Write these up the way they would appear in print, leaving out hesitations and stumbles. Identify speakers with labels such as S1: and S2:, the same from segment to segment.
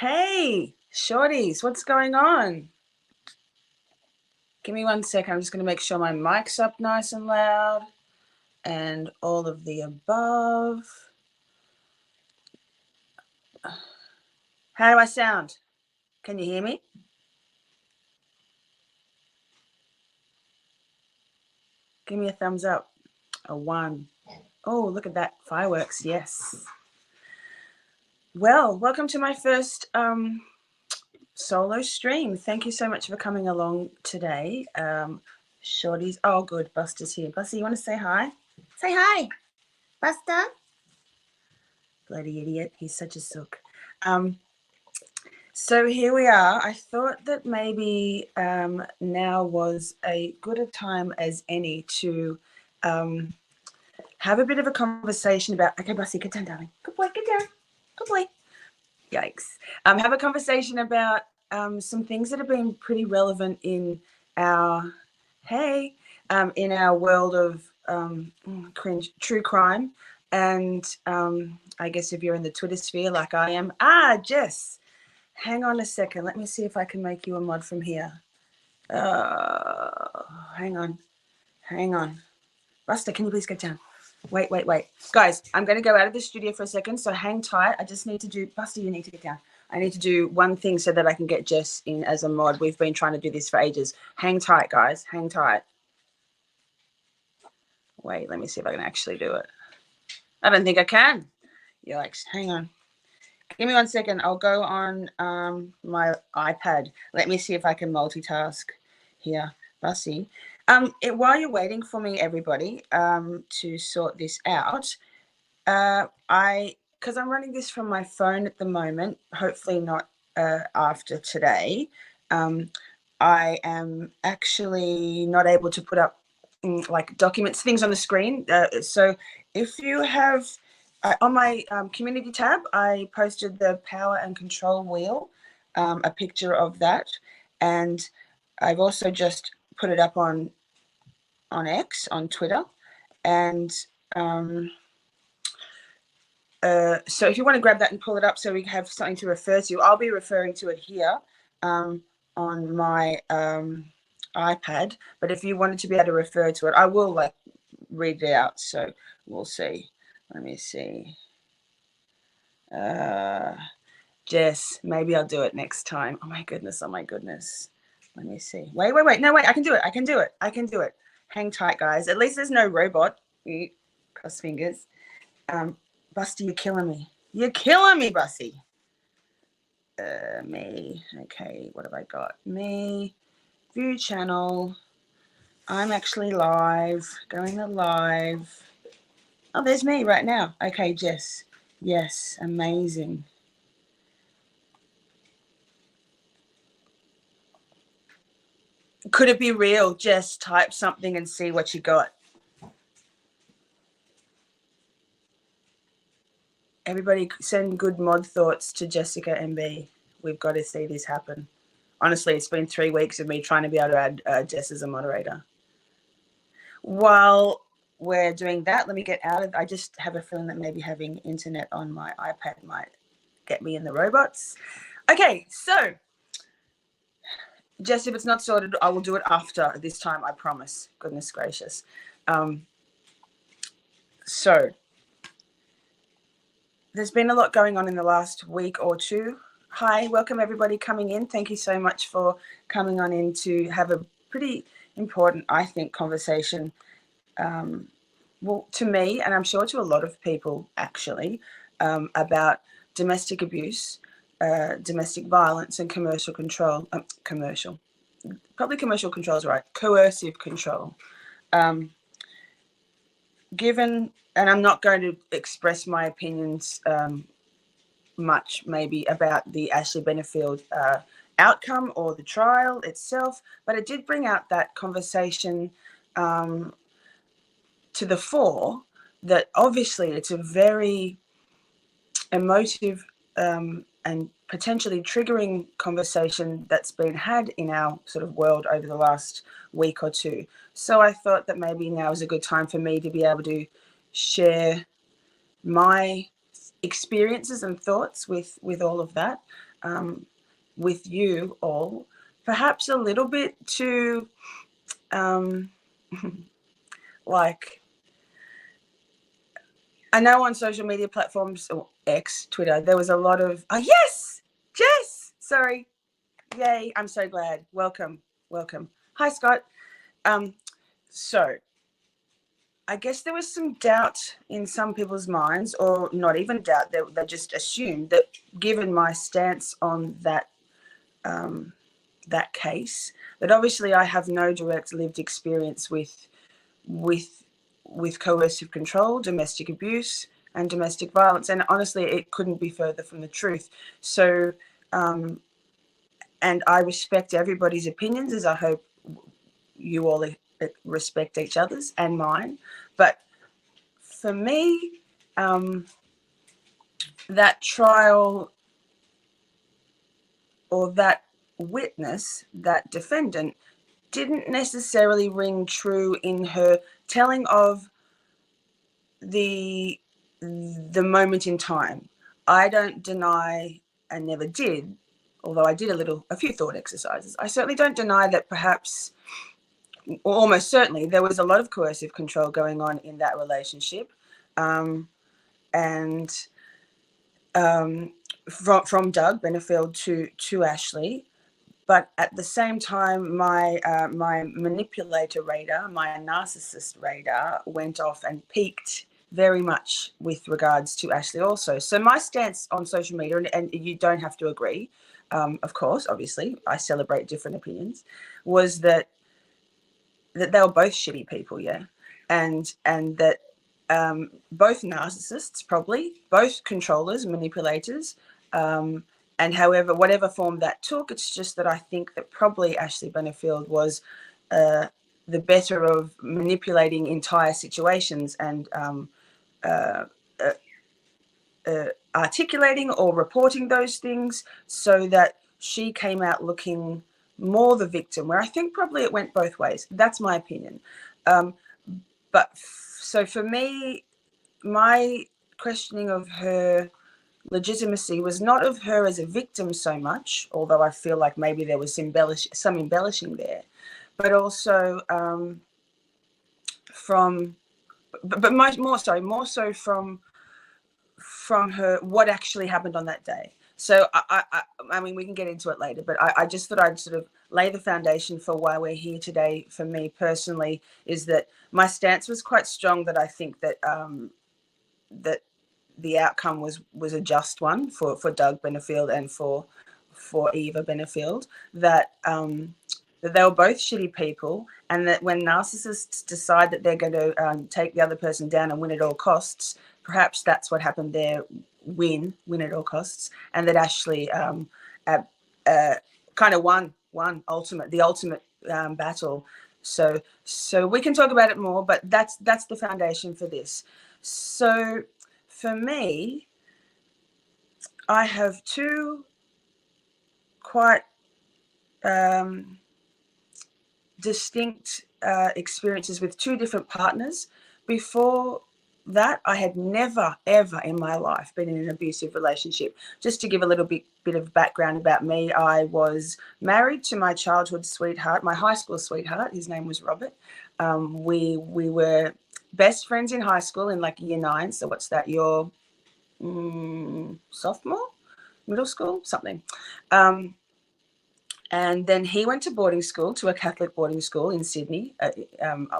S1: Hey, Shorties, what's going on? Give me 1 second. I'm just going to make sure my mic's up nice and loud and all of the above. How do I sound? Can you hear me? Give me a thumbs up. A 1. Oh, look at that. Fireworks. Yes. Well, welcome to my first solo stream. Thank you so much for coming along today. Shorties. Oh, good. Buster's here. Buster, you want to say hi? Say hi, Buster. Bloody idiot. He's such a sook. So here we are. I thought that maybe now was a good a time as any to have a bit of a conversation about, okay, Bussy, get down, darling. Good boy, get down. Good boy. Yikes. Have a conversation about some things that have been pretty relevant in our, in our world of cringe, true crime. And I guess if you're in the Twitter sphere like I am, Jess, hang on a second. Let me see if I can make you a mod from here. Hang on. Buster, can you please get down? Wait. Guys, I'm going to go out of the studio for a second, so hang tight. I just need to do, Buster, you need to get down. I need to do one thing so that I can get Jess in as a mod. We've been trying to do this for ages. Hang tight, guys. Hang tight. Wait, let me see if I can actually do it. I don't think I can. Yikes. Hang on. Give me 1 second. I'll go on my iPad. Let me see if I can multitask here. Bussy. While you're waiting for me, everybody, to sort this out, because I'm running this from my phone at the moment, hopefully not after today, I am actually not able to put up like documents, things on the screen. So if you have, on my community tab, I posted the power and control wheel, a picture of that. And I've also just put it up on X, on Twitter. And so if you want to grab that and pull it up so we have something to refer to, I'll be referring to it here on my iPad. But if you wanted to be able to refer to it, I will like read it out. So we'll see. Let me see. Jess, maybe I'll do it next time. Oh my goodness. Let me see. Wait. No, wait, I can do it. Hang tight, guys. At least there's no robot. Cross fingers. Busty, you're killing me. Busty. Me. Okay, what have I got? Me. View channel. I'm actually live. Going to live. Oh, there's me right now. Okay, Jess. Yes, amazing. Could it be real? Jess, type something and see what you got. Everybody send good mod thoughts to Jessica MB. We've got to see this happen. Honestly, it's been 3 weeks of me trying to be able to add Jess as a moderator. While we're doing that, let me get out of, I just have a feeling that maybe having internet on my iPad might get me in the robots. Okay, so Jess, if it's not sorted, I will do it after this time, I promise. Goodness gracious. So there's been a lot going on in the last week or two. Hi, welcome everybody coming in. Thank you so much for coming on in to have a pretty important, I think, conversation. Well, to me, and I'm sure to a lot of people actually, about domestic abuse, domestic violence and commercial control. Commercial control is right. Coercive control. Given, and I'm not going to express my opinions much maybe about the Ashley Benefield outcome or the trial itself, but it did bring out that conversation to the fore that obviously it's a very emotive and potentially triggering conversation that's been had in our sort of world over the last week or two. So I thought that maybe now is a good time for me to be able to share my experiences and thoughts with all of that. with you all, perhaps a little bit to like, I know on social media platforms, or X, Twitter, there was a lot of, oh yes, Jess, sorry, yay, I'm so glad, welcome. Hi, Scott. So I guess there was some doubt in some people's minds, or not even doubt, they just assumed that given my stance on that that case, that obviously I have no direct lived experience with coercive control, domestic abuse, and domestic violence. And honestly, it couldn't be further from the truth. So, and I respect everybody's opinions, as I hope you all respect each other's and mine. But for me, that trial, or that witness, that defendant, didn't necessarily ring true in her telling of the moment in time. I don't deny, and never did, although I did a few thought exercises, I certainly don't deny that perhaps, or almost certainly, there was a lot of coercive control going on in that relationship. And from Doug Benefield to Ashley. But at the same time, my manipulator radar, my narcissist radar, went off and peaked very much with regards to Ashley also. So my stance on social media, and you don't have to agree, of course, obviously, I celebrate different opinions, was that they were both shitty people, yeah, and that both narcissists, probably both controllers, manipulators, and however, whatever form that took, it's just that I think that probably Ashley Benefield was the better of manipulating entire situations and articulating or reporting those things so that she came out looking more the victim, where I think probably it went both ways. That's my opinion. But so for me, my questioning of her legitimacy was not of her as a victim so much, although I feel like maybe there was some embellishing there, but also more so from her, what actually happened on that day. So I mean, we can get into it later, but I just thought I'd sort of lay the foundation for why we're here today. For me personally, is that my stance was quite strong, that I think that that the outcome was a just one for Doug Benefield and for Eva Benefield, that that they were both shitty people, and that when narcissists decide that they're going to take the other person down and win at all costs, perhaps that's what happened there, win at all costs, and that Ashley kind of won the ultimate battle. So we can talk about it more, but that's the foundation for this. So for me, I have two quite distinct experiences with two different partners. Before that, I had never, ever in my life been in an abusive relationship. Just to give a little bit of background about me, I was married to my childhood sweetheart, my high school sweetheart. His name was Robert. We were best friends in high school in like year 9. So what's that? Your sophomore, middle school, something. And then he went to boarding school, to a Catholic boarding school in Sydney.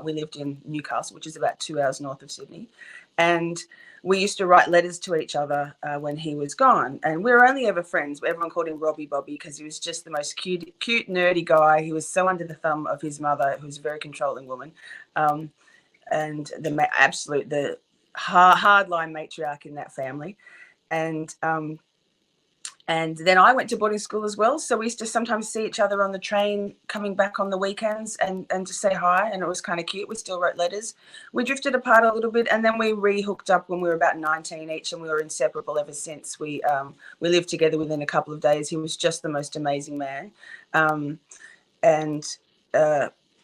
S1: We lived in Newcastle, which is about 2 hours north of Sydney. And we used to write letters to each other when he was gone. And we were only ever friends. Everyone called him Robbie Bobby because he was just the most cute, nerdy guy. He was so under the thumb of his mother, who was a very controlling woman. And the hardline matriarch in that family. And then I went to boarding school as well. So we used to sometimes see each other on the train coming back on the weekends and to say hi. And it was kind of cute. We still wrote letters. We drifted apart a little bit, and then we re-hooked up when we were about 19 each, and we were inseparable ever since. We lived together within a couple of days. He was just the most amazing man. And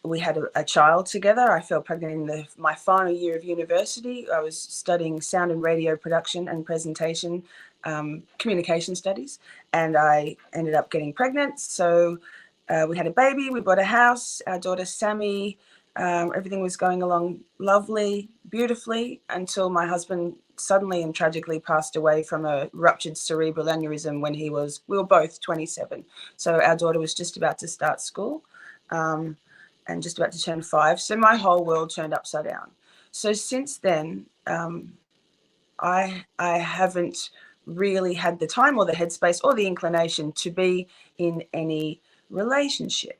S1: we had a child together. I fell pregnant in my final year of university. I was studying sound and radio production and presentation, communication studies, and I ended up getting pregnant. So we had a baby, we bought a house, our daughter Sammy, everything was going along lovely, beautifully, until my husband suddenly and tragically passed away from a ruptured cerebral aneurysm when we were both 27. So our daughter was just about to start school. And just about to turn 5. So my whole world turned upside down. So since then, I haven't really had the time or the headspace or the inclination to be in any relationship.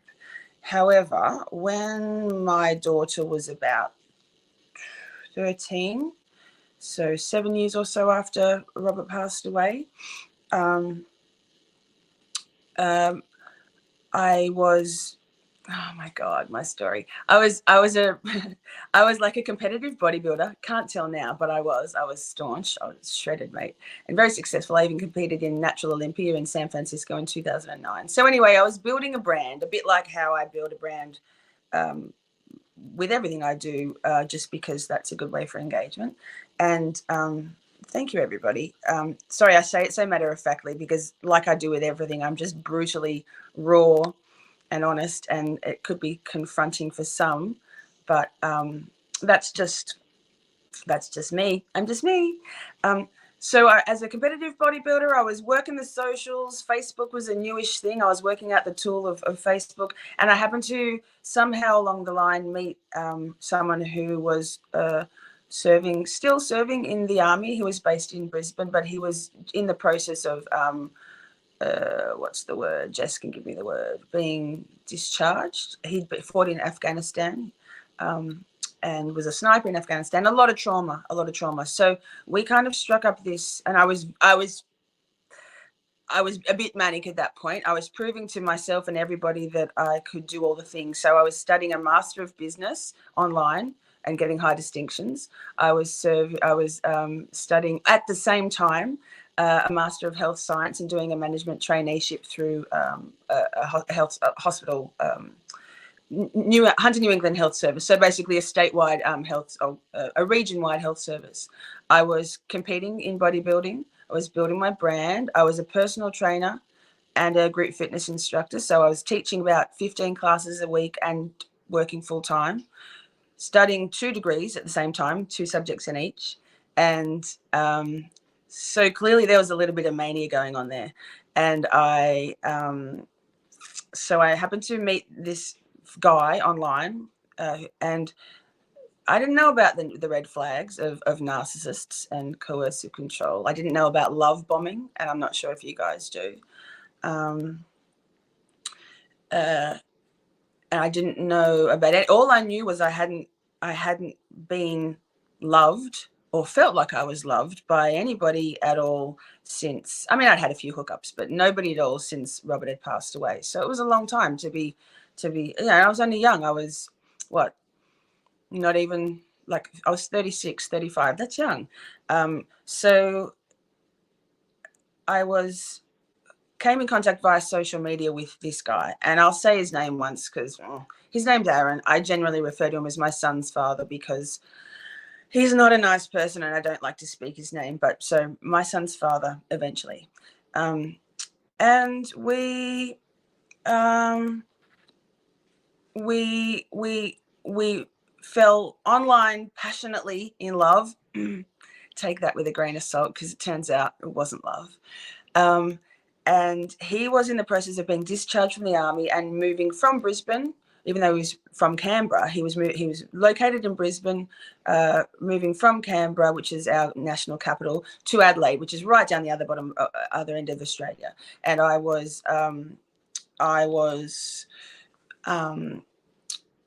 S1: However, when my daughter was about 13, so 7 years or so after Robert passed away, I was, oh my God, my story. I was like a competitive bodybuilder. Can't tell now, but I was staunch. I was shredded, mate, and very successful. I even competed in Natural Olympia in San Francisco in 2009. So anyway, I was building a brand, a bit like how I build a brand with everything I do, just because that's a good way for engagement. And thank you, everybody. Sorry, I say it so matter-of-factly because like I do with everything, I'm just brutally raw and honest, and it could be confronting for some, but that's just me. I'm just me. So as a competitive bodybuilder, I was working the socials. Facebook was a newish thing. I was working out the tool of Facebook, and I happened to somehow along the line meet someone who was still serving in the army. He was based in Brisbane, but he was in the process of what's the word? Jess can give me the word. Being discharged. He'd fought in Afghanistan. And was a sniper in Afghanistan. A lot of trauma. So we kind of struck up this, and I was a bit manic at that point. I was proving to myself and everybody that I could do all the things. So I was studying a Master of Business online and getting high distinctions. I was studying at the same time a Master of Health Science and doing a management traineeship through a hospital. Hunter New England Health Service, so basically a statewide a region-wide health service. I was competing in bodybuilding. I was building my brand. I was a personal trainer and a group fitness instructor. So I was teaching about 15 classes a week and working full-time, studying 2 degrees at the same time, 2 subjects in each. And so clearly there was a little bit of mania going on there. And so I happened to meet this guy online, and I didn't know about the red flags of narcissists and coercive control. I didn't know about love bombing, and I'm not sure if you guys do. And I didn't know about it. All I knew was I hadn't been loved or felt like I was loved by anybody at all since. I mean, I'd had a few hookups, but nobody at all since Robert had passed away. So it was a long time to be, I was only young. I was, not even, like, I was 36, 35. That's young. So I came in contact via social media with this guy. And I'll say his name once because his name's Aaron. I generally refer to him as my son's father because he's not a nice person and I don't like to speak his name. But so my son's father eventually. And we fell online passionately in love. Take that with a grain of salt because it turns out it wasn't love. And he was in the process of being discharged from the army and moving from Brisbane, even though he was from Canberra. He was located in Brisbane, moving from Canberra, which is our national capital, to Adelaide, which is right down the other end of Australia. And I was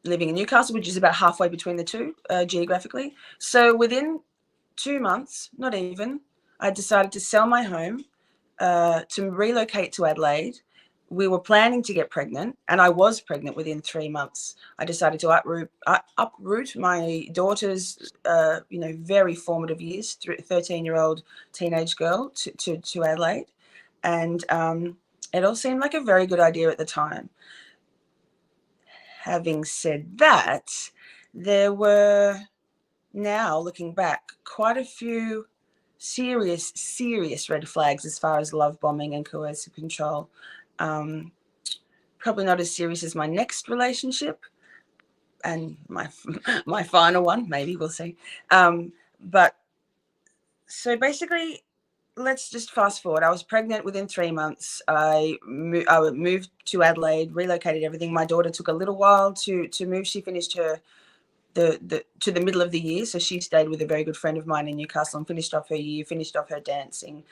S1: living in Newcastle, which is about halfway between the two geographically. So within 2 months, not even, I decided to sell my home, to relocate to Adelaide. We were planning to get pregnant, and I was pregnant within 3 months. I decided to uproot my daughter's, very formative years, 13-year-old teenage girl, to Adelaide. And it all seemed like a very good idea at the time. having said that, there were, now looking back, quite a few serious red flags as far as love bombing and coercive control. Probably not as serious as my next relationship and my final one, maybe, we'll see. But so basically, let's just fast forward. I was pregnant within 3 months. I moved to Adelaide, relocated everything. My daughter took a little while to move. She finished her to the middle of the year, so she stayed with a very good friend of mine in Newcastle and finished off her year, finished off her dancing,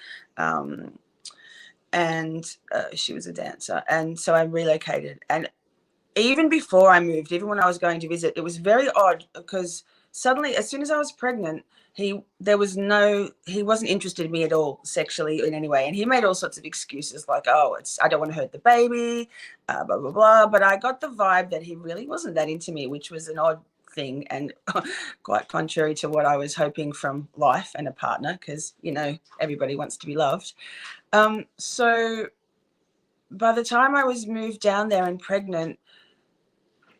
S1: and she was a dancer. And so I relocated. And even before I moved, even when I was going to visit, it was very odd because suddenly, as soon as I was pregnant, he wasn't interested in me at all sexually in any way. And he made all sorts of excuses like, oh, I don't want to hurt the baby, blah, blah, blah. But I got the vibe that he really wasn't that into me, which was an odd thing and quite contrary to what I was hoping from life and a partner, because, you know, everybody wants to be loved. So by the time I was moved down there and pregnant,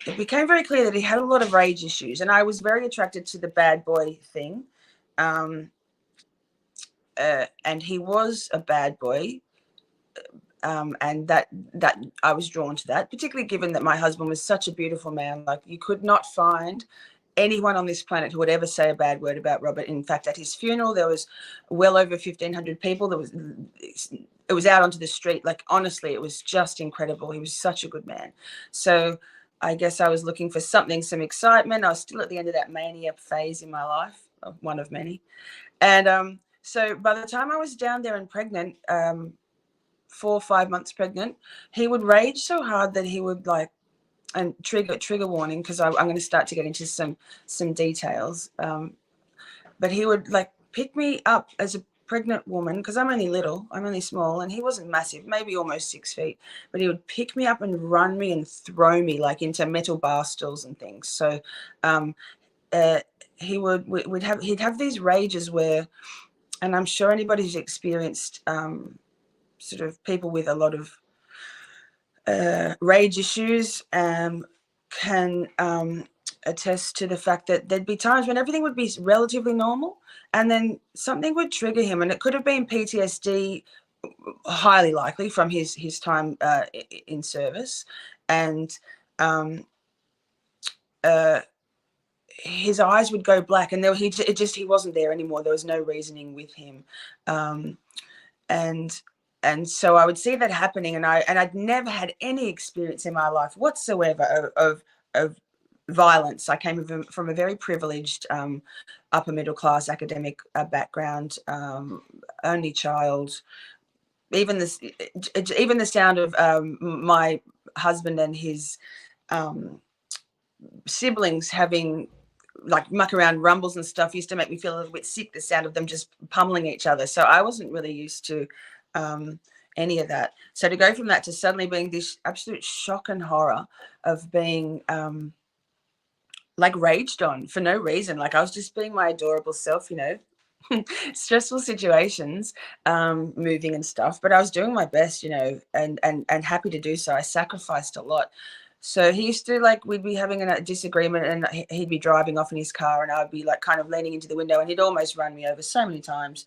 S1: it became very clear that he had a lot of rage issues, and I was very attracted to the bad boy thing. And he was a bad boy, and that I was drawn to that, particularly given that my husband was such a beautiful man. Like, you could not find anyone on this planet who would ever say a bad word about Robert. In fact, at his funeral, there was well over 1,500 people. It was out onto the street. Like, honestly, it was just incredible. He was such a good man. So I guess I was looking for something, some excitement. I was still at the end of that mania phase in my life, one of many. And so by the time I was down there and pregnant, 4 or 5 months pregnant, he would rage so hard that he would and trigger warning, because I'm going to start to get into some details. But he would pick me up as a pregnant woman, because I'm only small, and he wasn't massive, maybe almost 6 feet, but he would pick me up and run me and throw me into metal bar stools and things. So he'd have these rages where, and I'm sure anybody who's experienced sort of people with a lot of rage issues can attest to the fact that there'd be times when everything would be relatively normal, and then something would trigger him, and it could have been PTSD, highly likely from his time in service, and his eyes would go black, and he wasn't there anymore. There was no reasoning with him, and so I would see that happening, and I'd never had any experience in my life whatsoever of violence. I came from a very privileged upper middle class academic background, only child. Even the sound of my husband and his siblings having muck around rumbles and stuff used to make me feel a little bit sick, the sound of them just pummeling each other. So I wasn't really used to any of that. So to go from that to suddenly being this absolute shock and horror of being raged on for no reason, I was just being my adorable self, stressful situations, moving and stuff, but I was doing my best, and happy to do so. I sacrificed a lot. So he used to we'd be having a disagreement, and he'd be driving off in his car, and I'd be kind of leaning into the window, and he'd almost run me over so many times.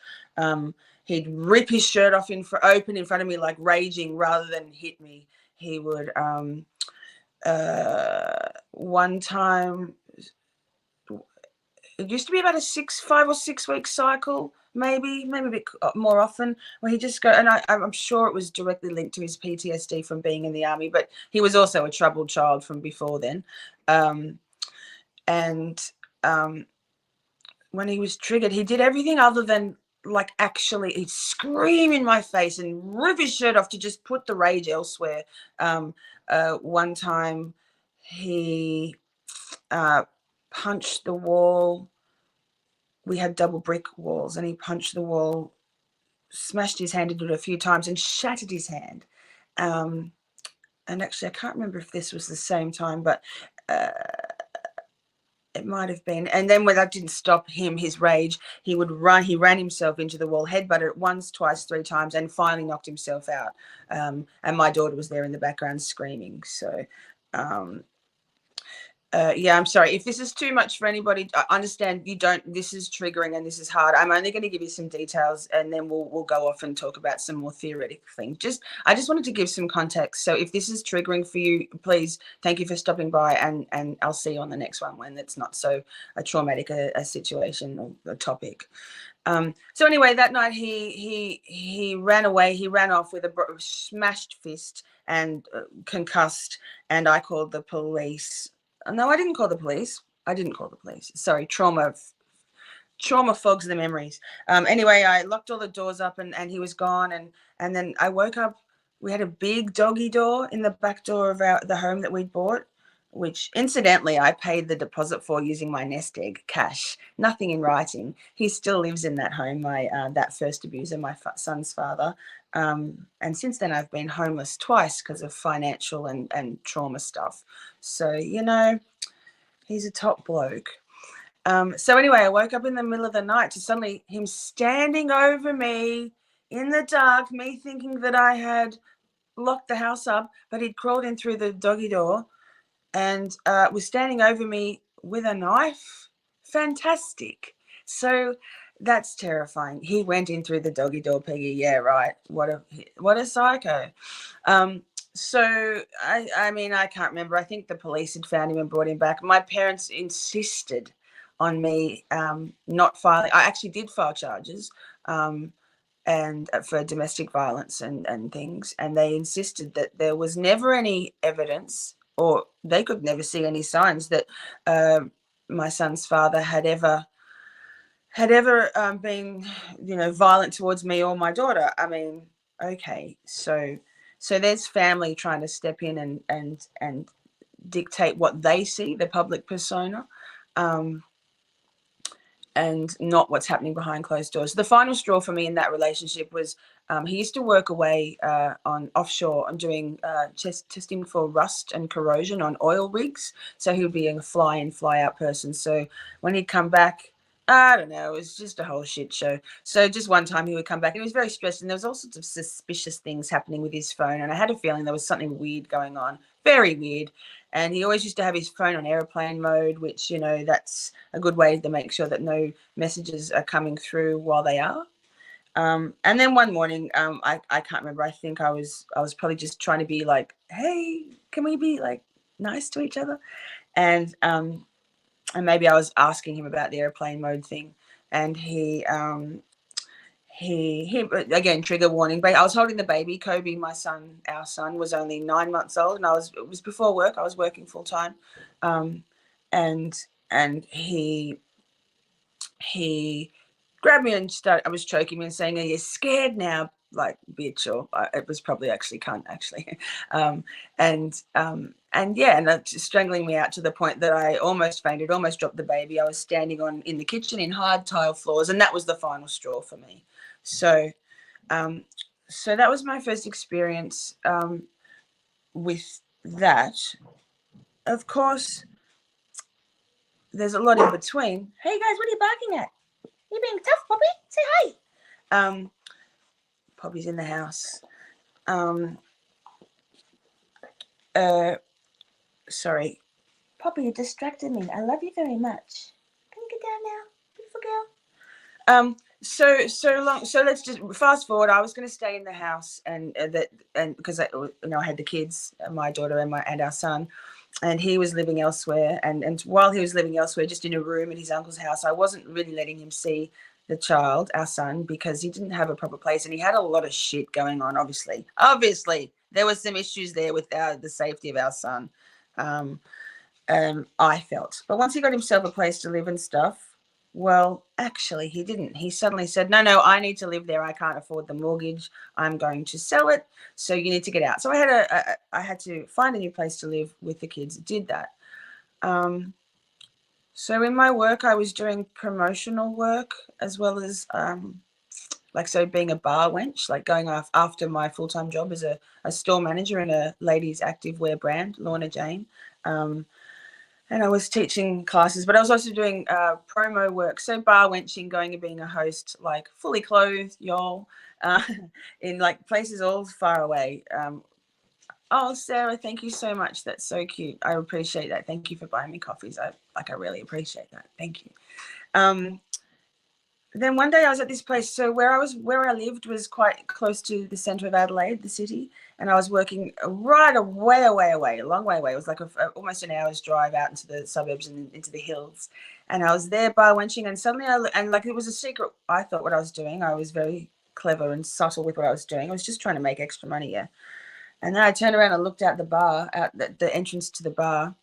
S1: He'd rip his shirt off open in front of me, raging, rather than hit me. He would one time, it used to be about a 5 or 6 week cycle, maybe a bit more often, where he just go, and I'm sure it was directly linked to his PTSD from being in the army, but he was also a troubled child from before then. When he was triggered, he did everything other than actually, he'd scream in my face and rip his shirt off to just put the rage elsewhere. One time he punched the wall. We had double brick walls, and he punched the wall, smashed his hand into it a few times, and shattered his hand. And actually, I can't remember if this was the same time, but it might have been. And then when that didn't stop him, his rage, he ran himself into the wall, headbutted it once, twice, 3 times, and finally knocked himself out. And my daughter was there in the background screaming. So Yeah, I'm sorry. If this is too much for anybody, I understand you don't, this is triggering and this is hard. I'm only going to give you some details and then we'll go off and talk about some more theoretical things. I just wanted to give some context. So if this is triggering for you, please, thank you for stopping by, and I'll see you on the next one when it's not so a traumatic a situation or a topic. So anyway, that night he ran away. He ran off with a smashed fist and concussed, and I called the police. No, I didn't call the police. Sorry, trauma fogs the memories. Anyway, I locked all the doors up, and he was gone. And then I woke up. We had a big doggy door in the back door of the home that we'd bought, which incidentally I paid the deposit for using my nest egg cash, nothing in writing. He still lives in that home, that first abuser, my son's father. And since then I've been homeless twice because of financial and trauma stuff. So, you know, he's a top bloke. So anyway, I woke up in the middle of the night to suddenly him standing over me in the dark, me thinking that I had locked the house up, but he'd crawled in through the doggy door and was standing over me with a knife. Fantastic. So that's terrifying. He went in through the doggy door, Peggy. Yeah, right. What a psycho. So I mean, I can't remember. I think the police had found him and brought him back. My parents insisted on me not filing. I actually did file charges and for domestic violence and things, and they insisted that there was never any evidence, or they could never see any signs that my son's father had ever been, you know, violent towards me or my daughter. I mean, okay, so there's family trying to step in and dictate what they see, the public persona, and not what's happening behind closed doors. The final straw for me in that relationship was he used to work away on offshore and doing testing for rust and corrosion on oil rigs. So he would be a fly in, fly out person. So when he'd come back, I don't know, it was just a whole shit show. So just one time he would come back and he was very stressed, and there was all sorts of suspicious things happening with his phone. And I had a feeling there was something weird going on, very weird. And he always used to have his phone on airplane mode, which, you know, that's a good way to make sure that no messages are coming through while they are. And then one morning, I can't remember. I think I was probably just trying to be like, hey, can we be like nice to each other? And maybe I was asking him about the airplane mode thing, and he again, trigger warning, but I was holding the baby. Kobe, our son was only 9 months old, and it was before work. I was working full time. And he grabbed me and I was choking me and saying, "Are you scared now?" Like, bitch, or it was probably actually cunt, actually. And strangling me out to the point that I almost fainted, almost dropped the baby. I was standing in the kitchen in hard tile floors, and that was the final straw for me. So that was my first experience with that. Of course, there's a lot in between. Hey guys, what are you barking at? You being tough, Poppy? Say hi. Poppy's in the house. Sorry. Poppy, you distracted me. I love you very much. Can you get down now, beautiful girl? So let's just fast forward. I was going to stay in the house, and because I had the kids, my daughter and our son, and he was living elsewhere. And while he was living elsewhere, just in a room in his uncle's house, I wasn't really letting him see the child, our son, because he didn't have a proper place, and he had a lot of shit going on. Obviously, there was some issues there with the safety of our son. I felt, but once he got himself a place to live and stuff. Well, actually, he didn't. He suddenly said, no, I need to live there. I can't afford the mortgage. I'm going to sell it. So you need to get out. So I had to find a new place to live with the kids. Did that. So in my work, I was doing promotional work as well as being a bar wench, like going after my full-time job as a store manager in a ladies' activewear brand, Lorna Jane. And I was teaching classes, but I was also doing promo work. So bar wenching, going and being a host, like fully clothed, y'all, in like places all far away. Oh, Sarah, thank you so much. That's so cute. I appreciate that. Thank you for buying me coffees. I really appreciate that. Thank you. Then one day I was at this place. So where I lived was quite close to the centre of Adelaide, the city, and I was working right a long way away. It was like almost an hour's drive out into the suburbs and into the hills. And I was there bar wenching, and suddenly like it was a secret. I thought what I was doing. I was very clever and subtle with what I was doing. I was just trying to make extra money, yeah. And then I turned around and looked out the bar, out the entrance to the bar,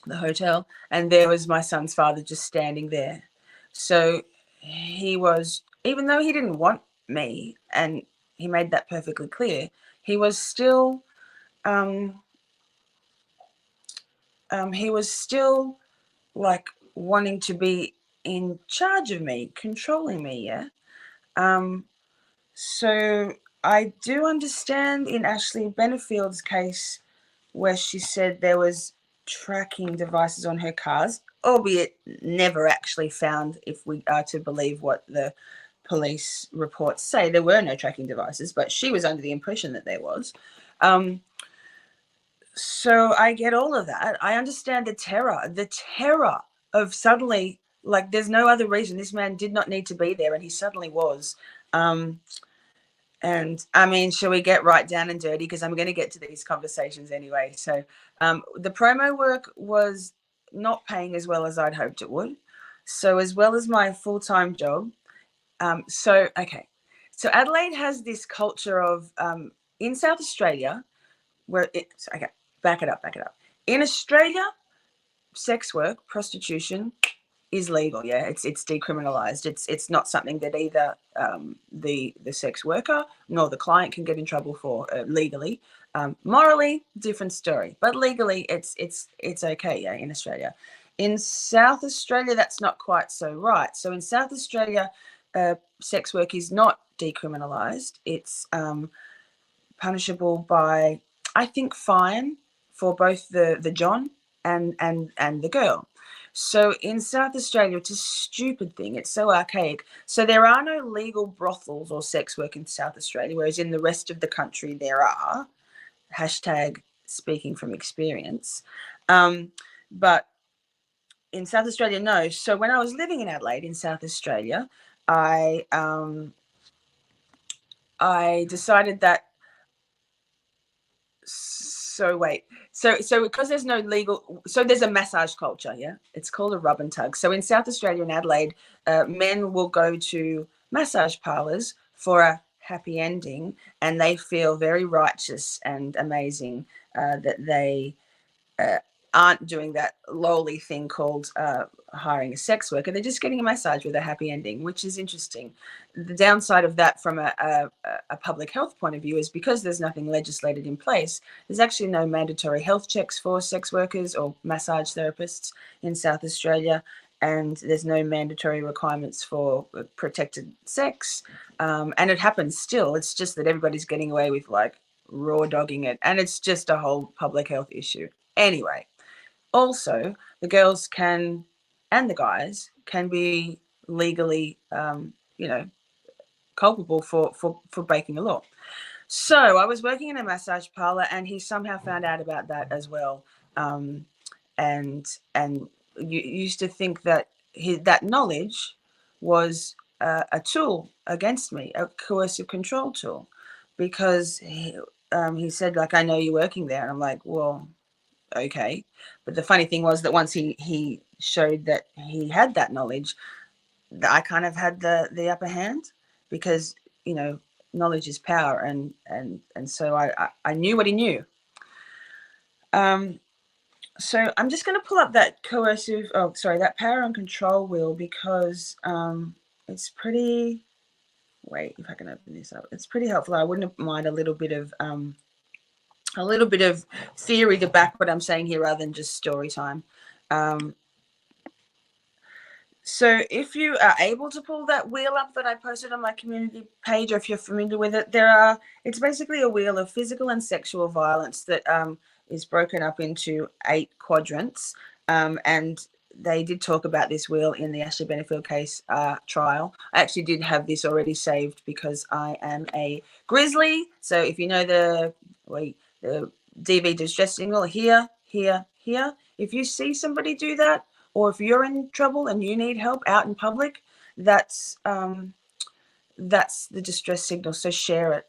S1: the hotel, and there was my son's father just standing there. So he was, even though he didn't want me, and he made that perfectly clear, he was still like wanting to be in charge of me, controlling me, yeah. So I do understand in Ashley Benefield's case where she said there was tracking devices on her cars, albeit never actually found, if we are to believe what the police reports say. There were no tracking devices, but she was under the impression that there was. So I get all of that. I understand the terror of suddenly, like, there's no other reason. This man did not need to be there, and he suddenly was. And I mean, shall we get right down and dirty? Because I'm going to get to these conversations anyway. So the promo work was not paying as well as I'd hoped it would. So as well as my full-time job. So Adelaide has this culture of, in South Australia, where it's, okay, back it up. In Australia, sex work, prostitution, is legal. Yeah, it's decriminalized. It's not something that either the sex worker nor the client can get in trouble for legally. Morally, different story, but legally it's okay. Yeah, in Australia. In South Australia, that's not quite so right. So in South Australia, sex work is not decriminalized. It's punishable by, I think, fine for both the John and the girl. So in South Australia, it's a stupid thing. It's so archaic. So there are no legal brothels or sex work in South Australia, whereas in the rest of the country there are. Hashtag speaking from experience. But in South Australia, no. So when I was living in Adelaide in South Australia, I decided that. So because there's no legal, so there's a massage culture, yeah. It's called a rub and tug. So in South Australia and Adelaide, men will go to massage parlors for a happy ending, and they feel very righteous and amazing that they aren't doing that lowly thing called hiring a sex worker. They're just getting a massage with a happy ending, which is interesting. The downside of that from a public health point of view is because there's nothing legislated in place, there's actually no mandatory health checks for sex workers or massage therapists in South Australia, and there's no mandatory requirements for protected sex. And it happens still. It's just that everybody's getting away with like raw dogging it, and it's just a whole public health issue. Anyway, also the girls can and the guys can be legally culpable for breaking the law. So I was working in a massage parlor, and he somehow found out about that as well, and you used to think that that knowledge was a tool against me, a coercive control tool, because he said, like, I know you're working there, and I'm like, well, okay. But the funny thing was that once he showed that he had that knowledge, I kind of had the upper hand, because knowledge is power, and so I knew what he knew. So I'm just going to pull up that that power and control wheel, because it's pretty. Wait, if I can open this up, it's pretty helpful. I wouldn't mind a little bit of theory to back what I'm saying here, rather than just story time. So if you are able to pull that wheel up that I posted on my community page, or if you're familiar with it, it's basically a wheel of physical and sexual violence that is broken up into 8 quadrants. And they did talk about this wheel in the Ashley Benefield case trial. I actually did have this already saved because I am a grizzly. So if you know the DV distress signal here, here, here. If you see somebody do that, or if you're in trouble and you need help out in public, that's the distress signal. So share it,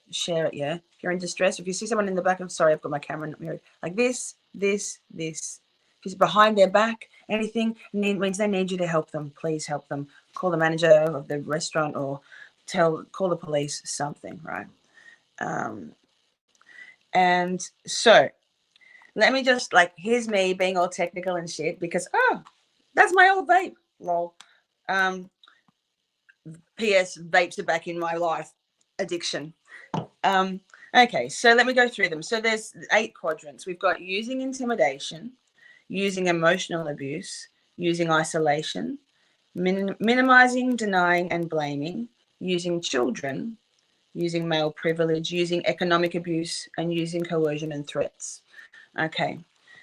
S1: yeah. If you're in distress, if you see someone in the back, I'm sorry, I've got my camera not mirrored, like this. If it's behind their back, anything means they need you to help them. Please help them. Call the manager of the restaurant or call the police, something, right? And so let me just, like, here's me being all technical and shit because, that's my old vape, lol. P.S. Vapes are back in my life. Addiction. Okay, so let me go through them. So there's 8 quadrants. We've got using intimidation, using emotional abuse, using isolation, minimizing, denying, and blaming, using children, using male privilege, using economic abuse, and using coercion and threats. Okay,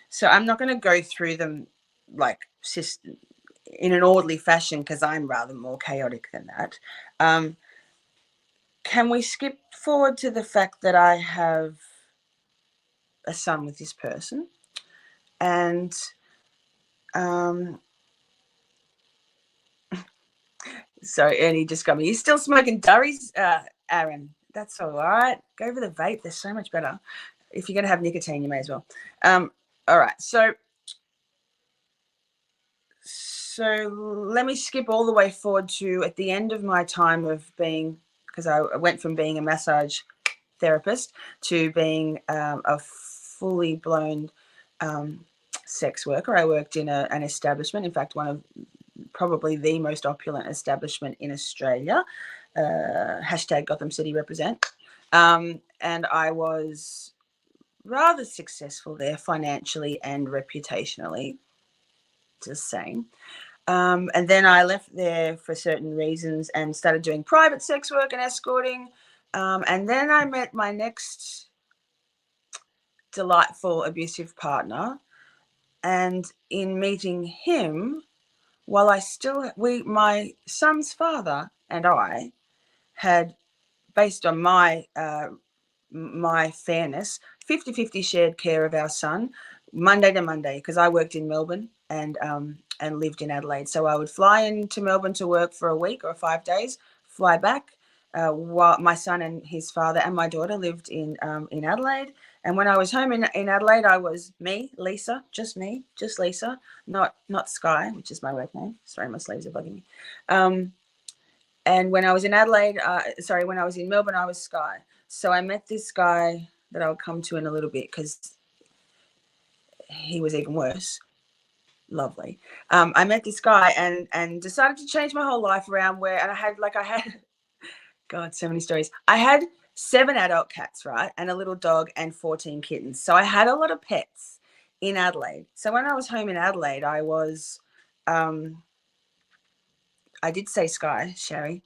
S1: so I'm not going to go through them like in an orderly fashion because I'm rather more chaotic than that. Can we skip forward to the fact that I have a son with this person? And sorry, Ernie just got me. You're still smoking durries, Aaron? That's all right. Go for the vape. They're so much better. If you're going to have nicotine, you may as well. All right. So let me skip all the way forward to at the end of my time of being, because I went from being a massage therapist to being a fully blown sex worker. I worked in an establishment, in fact, one of probably the most opulent establishment in Australia. Hashtag Gotham City represent. And I was rather successful there financially and reputationally, just saying. And then I left there for certain reasons and started doing private sex work and escorting. And then I met my next delightful abusive partner. And in meeting him, while my son's father and I had, based on my fairness, 50-50 shared care of our son, Monday to Monday, because I worked in Melbourne and lived in Adelaide. So I would fly into Melbourne to work for a week or 5 days, fly back, while my son and his father and my daughter lived in Adelaide. And when I was home in Adelaide, I was me, Lisa, just Lisa, not Sky, which is my work name. Sorry, my sleeves are bugging me. And when I was in Adelaide, when I was in Melbourne, I was Sky. So I met this guy that I'll come to in a little bit because he was even worse. Lovely. I met this guy and decided to change my whole life around and I had God, so many stories. I had 7 adult cats, right? And a little dog and 14 kittens. So I had a lot of pets in Adelaide. So when I was home in Adelaide, I was, I did say Sky, Sherry.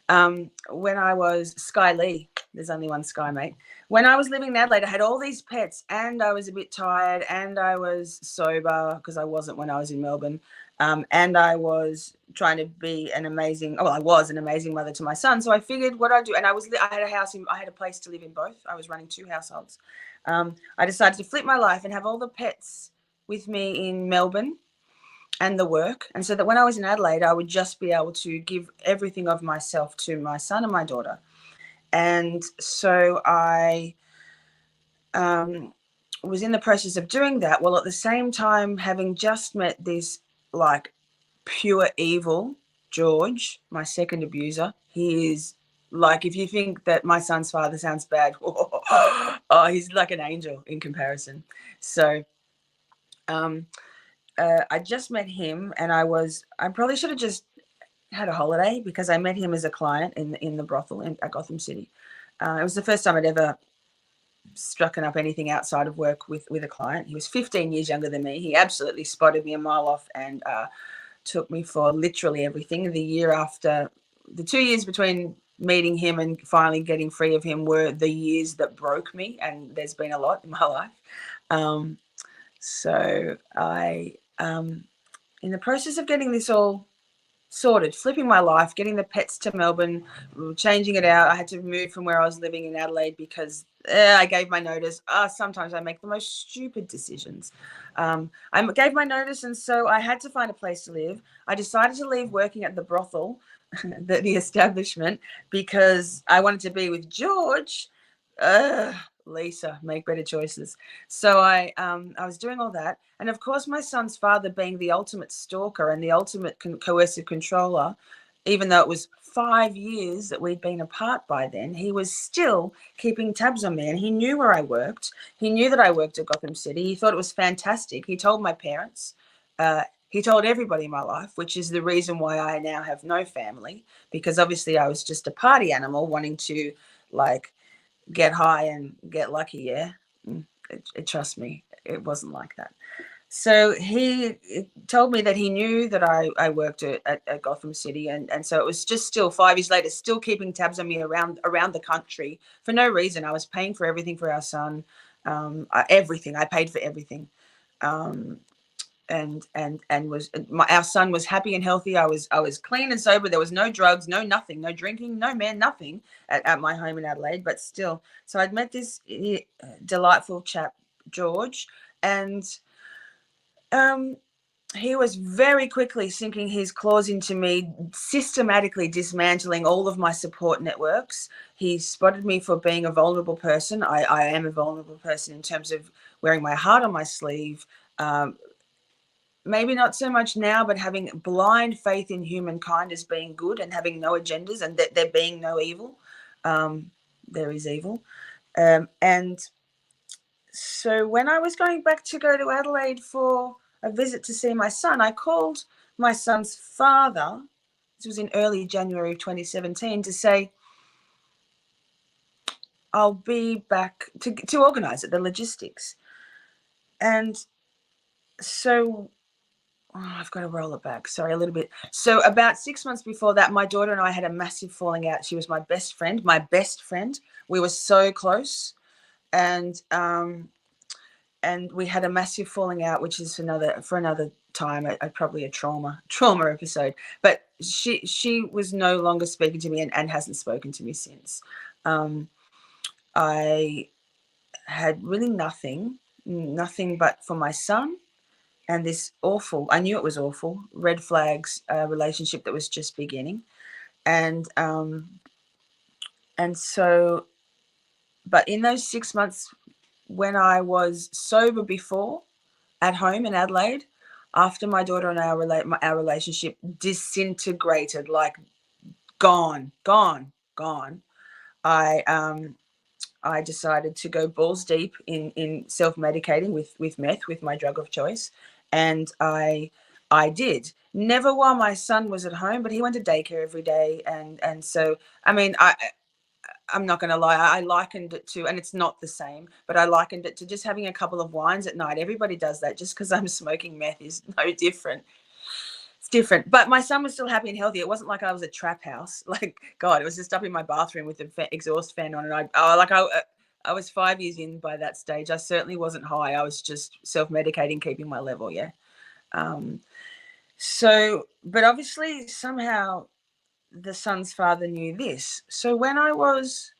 S1: When I was Sky Lee, there's only one Sky, mate. When I was living in Adelaide, I had all these pets and I was a bit tired and I was sober because I wasn't when I was in Melbourne. And I was trying to be I was an amazing mother to my son. So I figured what I'd do, and I had a place to live in both. I was running 2 households. I decided to flip my life and have all the pets with me in Melbourne and the work. And so that when I was in Adelaide, I would just be able to give everything of myself to my son and my daughter. And so I was in the process of doing that, while at the same time having just met this like pure evil George, my second abuser. He is like, if you think that my son's father sounds bad, he's like an angel in comparison. So I just met him and I probably should have just had a holiday because I met him as a client in the brothel at Gotham City. It was the first time I'd ever strucken up anything outside of work with a client. He was 15 years younger than me. He absolutely spotted me a mile off and took me for literally everything. The 2 years between meeting him and finally getting free of him were the years that broke me, and there's been a lot in my life. So I, in the process of getting this all sorted, flipping my life, getting the pets to Melbourne, changing it out. I had to move from where I was living in Adelaide because I gave my notice. Sometimes I make the most stupid decisions. I gave my notice, and so I had to find a place to live. I decided to leave working at the brothel, the establishment, because I wanted to be with George. Lisa, make better choices. So I was doing all that, and of course my son's father, being the ultimate stalker and the ultimate coercive controller, even though it was 5 years that we'd been apart by then, he was still keeping tabs on me, and he knew where I worked. He knew that I worked at Gotham City. He thought it was fantastic. He told my parents. He told everybody in my life, which is the reason why I now have no family, because obviously I was just a party animal wanting to, like, get high and get lucky. Yeah, trust me, it wasn't like that. So he told me that he knew that I worked at Gotham City, and so it was just still 5 years later, still keeping tabs on me around the country for no reason. I was paying for everything for our son, everything. I paid for everything. And our son was happy and healthy. I was clean and sober. There was no drugs, no nothing, no drinking, no man, nothing at my home in Adelaide. But still, so I'd met this delightful chap, George, and he was very quickly sinking his claws into me, systematically dismantling all of my support networks. He spotted me for being a vulnerable person. I am a vulnerable person in terms of wearing my heart on my sleeve. Maybe not so much now, but having blind faith in humankind as being good and having no agendas, and that there being no evil. There is evil. And so when I was going back to go to Adelaide for a visit to see my son, I called my son's father. This was in early January of 2017, to say, I'll be back to organise it, the logistics. And so I've got to roll it back. Sorry, a little bit. So about 6 months before that, my daughter and I had a massive falling out. She was my best friend. We were so close. And we had a massive falling out, which is for another time, probably a trauma episode. But she was no longer speaking to me and hasn't spoken to me since. I had really nothing but for my son. And this awful, I knew it was awful, red flags relationship that was just beginning. And so, but in those 6 months when I was sober before, at home in Adelaide, after my daughter and our relationship disintegrated, like gone, I decided to go balls deep in self-medicating with meth, with my drug of choice. And I did. Never while my son was at home, but he went to daycare every day. And so, I mean, I'm not going to lie, I likened it to, and it's not the same, but I likened it to just having a couple of wines at night. Everybody does that. Just because I'm smoking meth is no different. It's different. But my son was still happy and healthy. It wasn't like I was a trap house. Like, God, it was just up in my bathroom with the exhaust fan on. And I was 5 years in by that stage. I certainly wasn't high. I was just self-medicating, keeping my level, yeah. So, but obviously somehow the son's father knew this. So when I was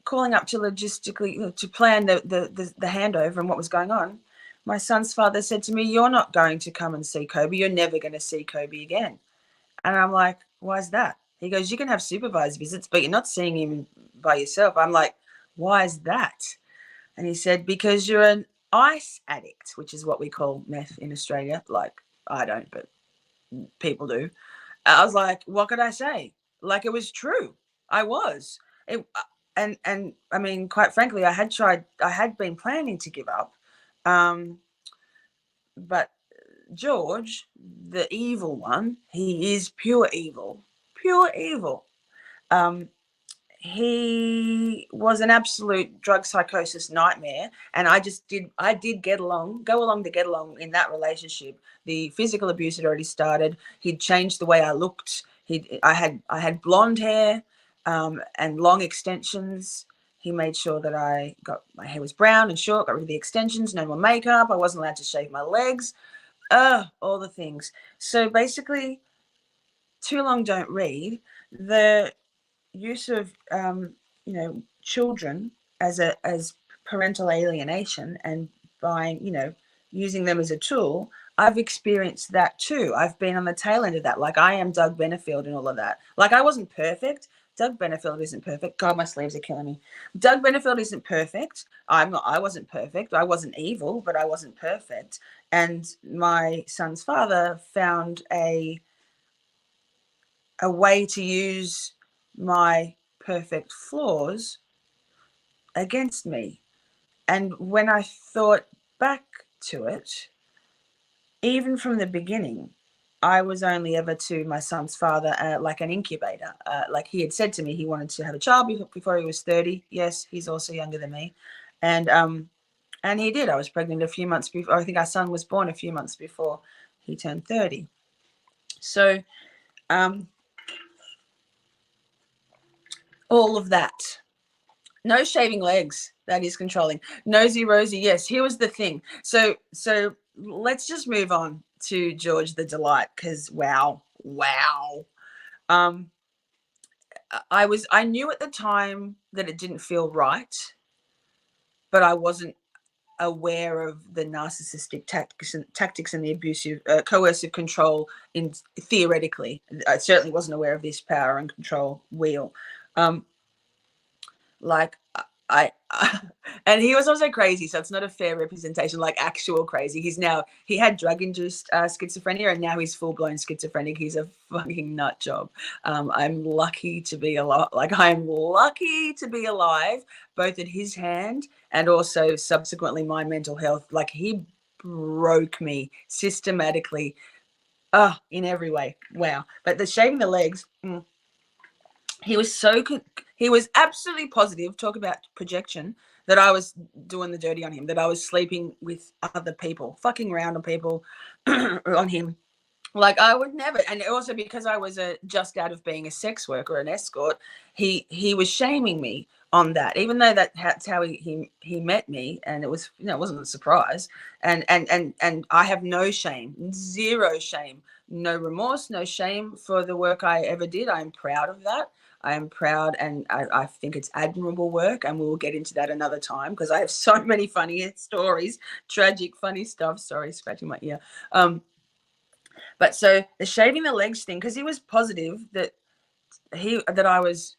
S1: calling up to logistically to plan the handover and what was going on, my son's father said to me, "You're not going to come and see Kobe. You're never going to see Kobe again." And I'm like, "Why is that?" He goes, "You can have supervised visits, but you're not seeing him by yourself." I'm like, "Why is that?" And he said, "Because you're an ice addict," which is what we call meth in Australia. Like, I don't, but people do. I was like, what could I say? Like, it was true. I was. And I mean, quite frankly, I had been planning to give up. But George, the evil one, he is pure evil. Pure evil. He was an absolute drug psychosis nightmare, and I did go along to get along in that relationship. The physical abuse had already started. He'd changed the way I looked. I had blonde hair and long extensions. He made sure that my hair was brown and short, got rid of the extensions, no more makeup. I wasn't allowed to shave my legs. All the things. So basically, too long don't read. The use of children as parental alienation and buying, using them as a tool. I've experienced that too. I've been on the tail end of that. Like, I am Doug Benefield and all of that. Like, I wasn't perfect. Doug Benefield isn't perfect. God, my sleeves are killing me. Doug Benefield isn't perfect. I wasn't perfect. I wasn't evil, but I wasn't perfect. And my son's father found a way to use my perfect flaws against me. And when I thought back to it, even from the beginning, I was only ever to my son's father like an incubator. Like, he had said to me he wanted to have a child before he was 30. Yes, he's also younger than me. And he did. I was pregnant a few months before. I think our son was born a few months before he turned 30. So all of that. No shaving legs. That is controlling. Nosy Rosie. Yes, here was the thing. So let's just move on to George the Delight, because wow. I knew at the time that it didn't feel right, but I wasn't aware of the narcissistic tactics and the abusive, coercive control theoretically. I certainly wasn't aware of this power and control wheel. And he was also crazy, so it's not a fair representation, like actual crazy. He had drug-induced schizophrenia, and now he's full-blown schizophrenic. He's a fucking nut job. I'm lucky to be alive. I'm lucky to be alive, both at his hand and also subsequently my mental health. Like, he broke me systematically, in every way. Wow. But the shaving the legs, he was absolutely positive, talk about projection, that I was doing the dirty on him, that I was sleeping with other people, fucking around on people on him. Like, I would never. And also because I was just out of being a sex worker, an escort, he was shaming me on that, even though that's how he met me, and it was, it wasn't a surprise. And I have no shame, zero shame, no remorse, no shame for the work I ever did. I'm proud of that. I am proud, and I think it's admirable work, and we will get into that another time, because I have so many funny stories, tragic, funny stuff. Sorry, scratching my ear. But so the shaving the legs thing, because he was positive that I was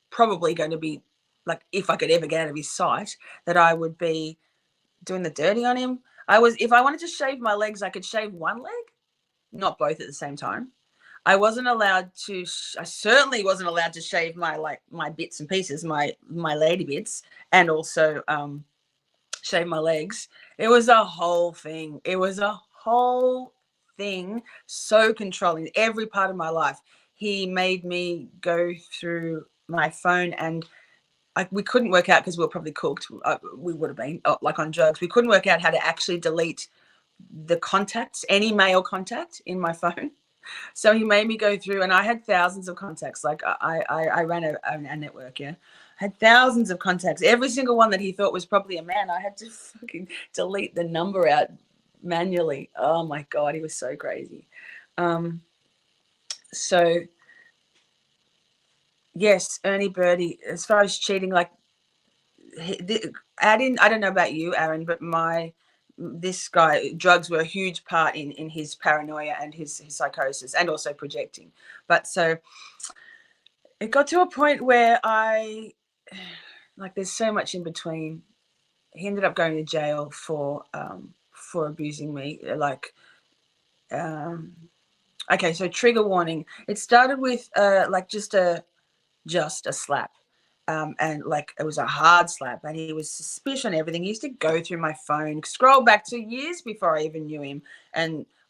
S1: probably going to be, like, if I could ever get out of his sight, that I would be doing the dirty on him. If I wanted to shave my legs, I could shave one leg, not both at the same time. I certainly wasn't allowed to shave my bits and pieces, my lady bits, and also shave my legs. It was a whole thing. So controlling every part of my life. He made me go through my phone, and we couldn't work out, because we were probably cooked. We would have been like on drugs. We couldn't work out how to actually delete the contacts, any male contact in my phone. So he made me go through, and I had thousands of contacts. Like, I ran a network, yeah. I had thousands of contacts. Every single one that he thought was probably a man, I had to fucking delete the number out manually. Oh my God, he was so crazy. So yes, Ernie Birdie, as far as cheating, like, I don't know about you, Aaron, but this guy, drugs were a huge part in his paranoia and his psychosis, and also projecting. But so it got to a point where there's so much in between. He ended up going to jail for abusing me. Okay, so trigger warning. It started with just a slap. And like, it was a hard slap, and he was suspicious on everything. He used to go through my phone, scroll back to years before I even knew him,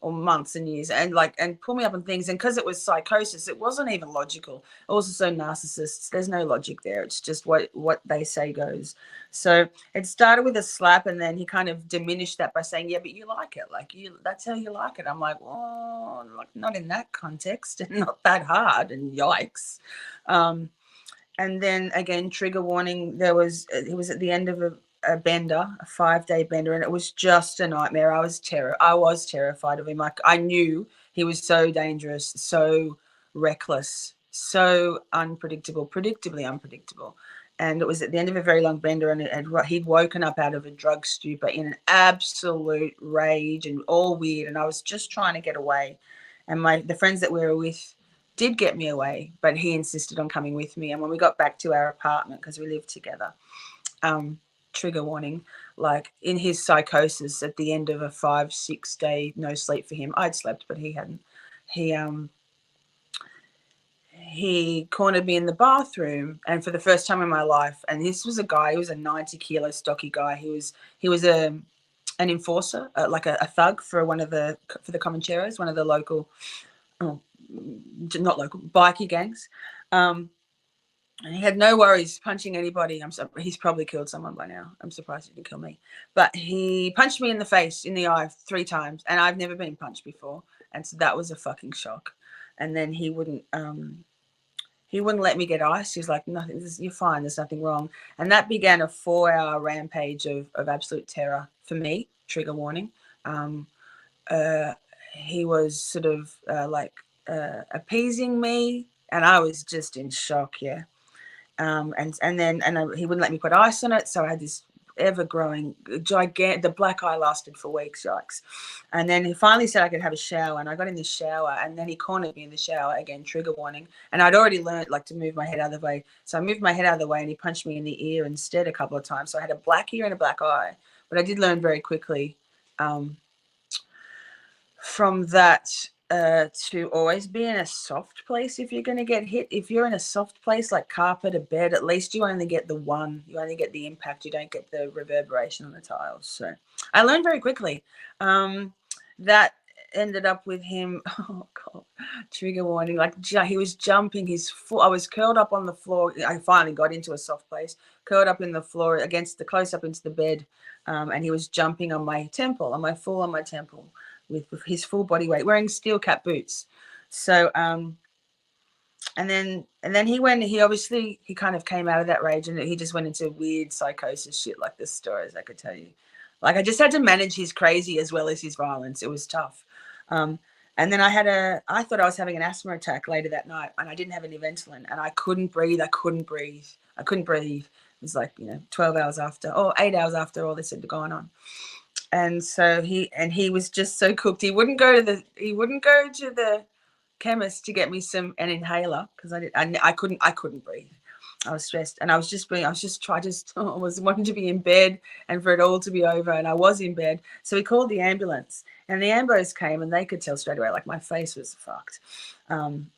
S1: or months and years, and pull me up on things. And because it was psychosis, it wasn't even logical. Also, so narcissists, there's no logic there. It's just what they say goes. So it started with a slap, and then he kind of diminished that by saying, yeah, but you like it. Like, that's how you like it. I'm like, well, like, not in that context, and not that hard, and yikes. And then again, trigger warning. He was at the end of a bender, a 5-day bender, and it was just a nightmare. I was terrified of him. I knew he was so dangerous, so reckless, so unpredictable, predictably unpredictable. And it was at the end of a very long bender, and he'd woken up out of a drug stupor in an absolute rage and all weird. And I was just trying to get away. And the friends that we were with did get me away, but he insisted on coming with me. And when we got back to our apartment, because we lived together, trigger warning, like in his psychosis at the end of a 5-6 day no sleep for him, I'd slept, but he hadn't. He cornered me in the bathroom, and for the first time in my life, and this was a guy, he was a 90-kilo stocky guy. He was an enforcer, like a thug for the Comancheros, one of the local, not local, bikie gangs. And he had no worries punching anybody. He's probably killed someone by now. I'm surprised he didn't kill me. But he punched me in the face, in the eye 3 times, and I've never been punched before. And so that was a fucking shock. And then he wouldn't let me get ice. He's like, nothing, you're fine, there's nothing wrong. And that began a 4-hour rampage of absolute terror for me, trigger warning. He was sort of appeasing me, and I was just in shock, yeah. And then he wouldn't let me put ice on it, so I had this ever-growing gigantic, the black eye lasted for weeks, yikes. And then he finally said I could have a shower, and I got in the shower, and then he cornered me in the shower, again, trigger warning. And I'd already learned to move my head out of the way, so I moved my head out of the way, and he punched me in the ear instead a couple of times. So I had a black ear and a black eye. But I did learn very quickly from that to always be in a soft place if you're going to get hit. If you're in a soft place like carpet or bed, at least you only get you only get the impact, you don't get the reverberation on the tiles. So I learned very quickly. That ended up with him, oh God, trigger warning, like he was jumping I was curled up on the floor. I finally got into a soft place, curled up in the floor close up into the bed, and he was jumping on my temple, on my temple, with his full body weight, wearing steel cap boots. So and then he kind of came out of that rage, and he just went into weird psychosis shit, like the stories I could tell you. Like I just had to manage his crazy as well as his violence. It was tough. And then I thought I was having an asthma attack later that night, and I didn't have any Ventolin, and I couldn't breathe. It was like, 12 hours after, or 8 hours after all this had gone on. And so he was just so cooked. He wouldn't go to the chemist to get me an inhaler, because I couldn't breathe. I was stressed, and I was wanting to be in bed and for it all to be over, and I was in bed. So we called the ambulance, and the ambos came, and they could tell straight away, like my face was fucked. And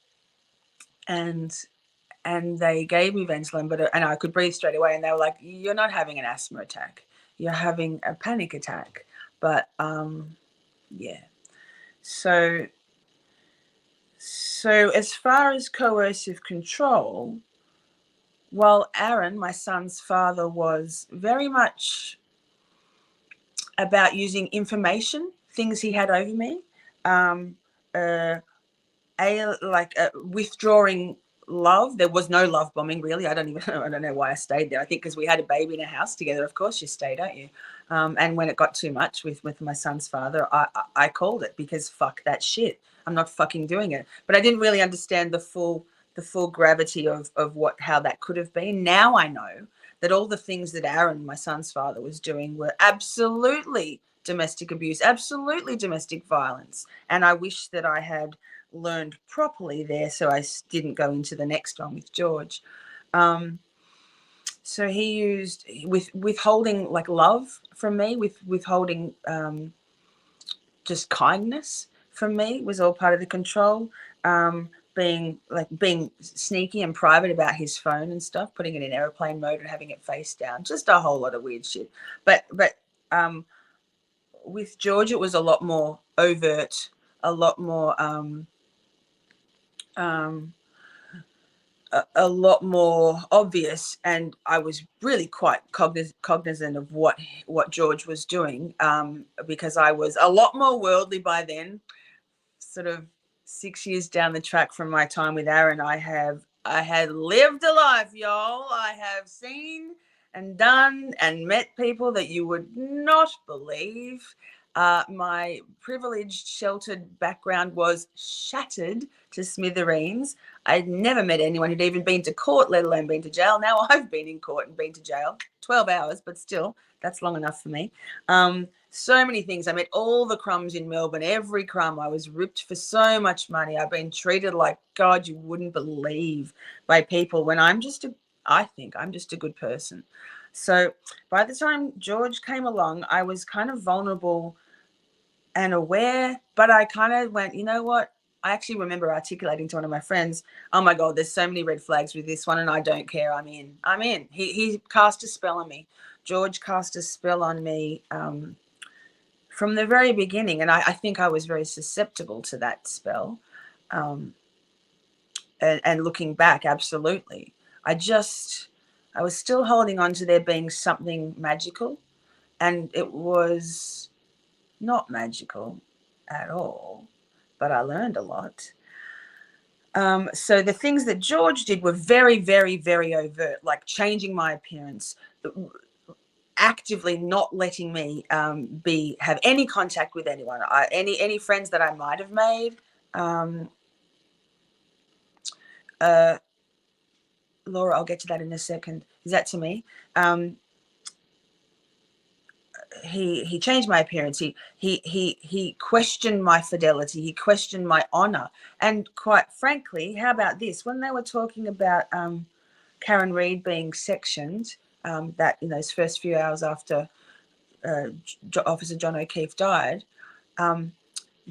S1: they gave me Ventolin, and I could breathe straight away, and they were like, you're not having an asthma attack, you're having a panic attack. But yeah. So as far as coercive control, while Aaron, my son's father, was very much about using information, things he had over me, withdrawing love. There was no love bombing, really. I don't know why I stayed there. I think because we had a baby in a house together. Of course you stay, don't you? And when it got too much with my son's father, I called it, because fuck that shit. I'm not fucking doing it. But I didn't really understand the full gravity of how that could have been. Now I know that all the things that Aaron, my son's father, was doing were absolutely domestic abuse, absolutely domestic violence. And I wish that I had learned properly there, so I didn't go into the next one with George. So he used withholding like love from me, withholding just kindness from me was all part of the control. Being sneaky and private about his phone and stuff, putting it in airplane mode and having it face down, just a whole lot of weird shit. But with George, it was a lot more overt, a lot more a lot more obvious, and I was really quite cognizant of what George was doing, because I was a lot more worldly by then. Sort of 6 years down the track from my time with Aaron, I had lived a life, y'all. I have seen and done and met people that you would not believe. My privileged, sheltered background was shattered to smithereens. I'd never met anyone who'd even been to court, let alone been to jail. Now I've been in court and been to jail. 12 hours, but still, that's long enough for me. So many things. I met all the crumbs in Melbourne, every crumb. I was ripped for so much money. I've been treated like, God, you wouldn't believe, by people when I think I'm just a good person. So by the time George came along, I was kind of vulnerable and aware, but I kind of went, you know what? I actually remember articulating to one of my friends, oh my God, there's so many red flags with this one and I don't care. I'm in. He cast a spell on me. George cast a spell on me from the very beginning. And I think I was very susceptible to that spell. And looking back, absolutely. I was still holding on to there being something magical, and it was not magical at all, but I learned a lot. So the things that George did were very, very, very overt, like changing my appearance, actively not letting me have any contact with anyone. Any friends that I might have made. Laura, I'll get to that in a second. Is that to me? He changed my appearance. He questioned my fidelity. He questioned my honor. And quite frankly, how about this? When they were talking about Karen Reid being sectioned, that in those first few hours after Officer John O'Keefe died,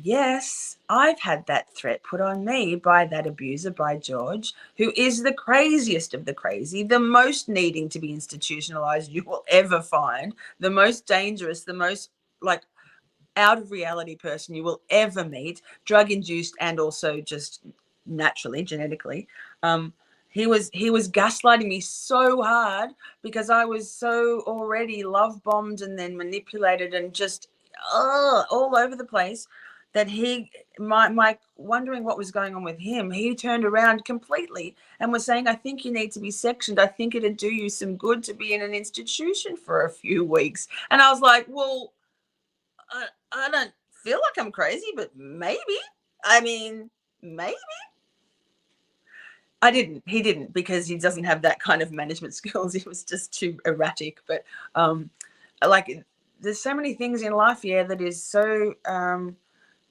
S1: yes, I've had that threat put on me by that abuser, by George, who is the craziest of the crazy, the most needing to be institutionalized you will ever find, the most dangerous, the most like out of reality person you will ever meet, drug induced and also just naturally, genetically. He was gaslighting me so hard because I was so already love bombed and then manipulated and just all over the place, that my wondering what was going on with him, he turned around completely and was saying, I think you need to be sectioned. I think it'd do you some good to be in an institution for a few weeks. And I was like, well, I don't feel like I'm crazy, but maybe. I mean, maybe. He didn't, because he doesn't have that kind of management skills. He was just too erratic. But like, there's so many things in life, yeah, that is so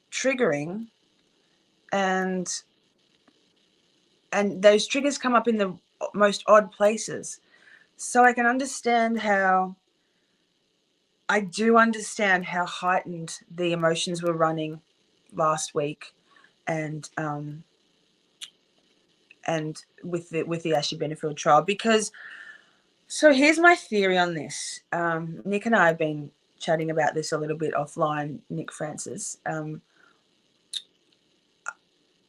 S1: triggering, and those triggers come up in the most odd places. So I can understand how heightened the emotions were running last week, and with the Ashley Benefield trial, because so here's my theory on this. Nick and I have been chatting about this a little bit offline, Nick Francis.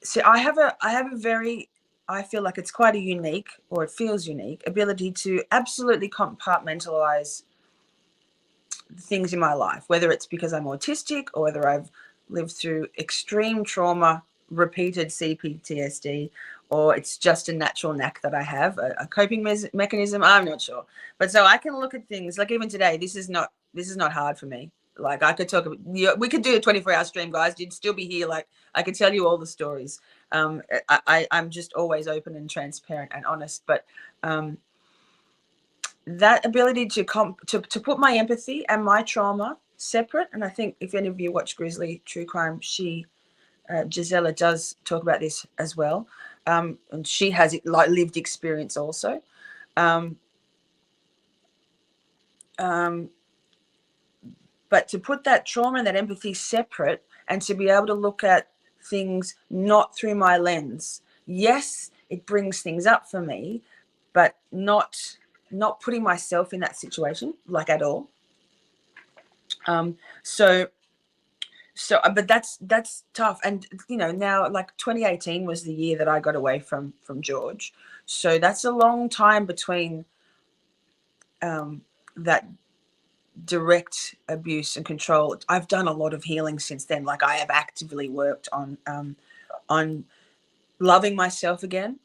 S1: So I have a very, I feel like it's quite a unique, or it feels unique, ability to absolutely compartmentalize things in my life, whether it's because I'm autistic or whether I've lived through extreme trauma, repeated CPTSD, or it's just a natural knack that I have, a coping mechanism. I'm not sure. But so I can look at things like, even today, this is not hard for me. Like, I could talk about, we could do a 24-hour stream, guys. You'd still be here. Like, I could tell you all the stories. I'm just always open and transparent and honest. But that ability to put my empathy and my trauma separate, and I think if any of you watch Grizzly True Crime, Gisela does talk about this as well, and she has like lived experience also. But to put that trauma and that empathy separate, and to be able to look at things not through my lens. Yes, it brings things up for me, but not putting myself in that situation, like, at all. But that's tough. And now, like, 2018 was the year that I got away from George, so that's a long time between that direct abuse and control. I've done a lot of healing since then. Like, I have actively worked on loving myself again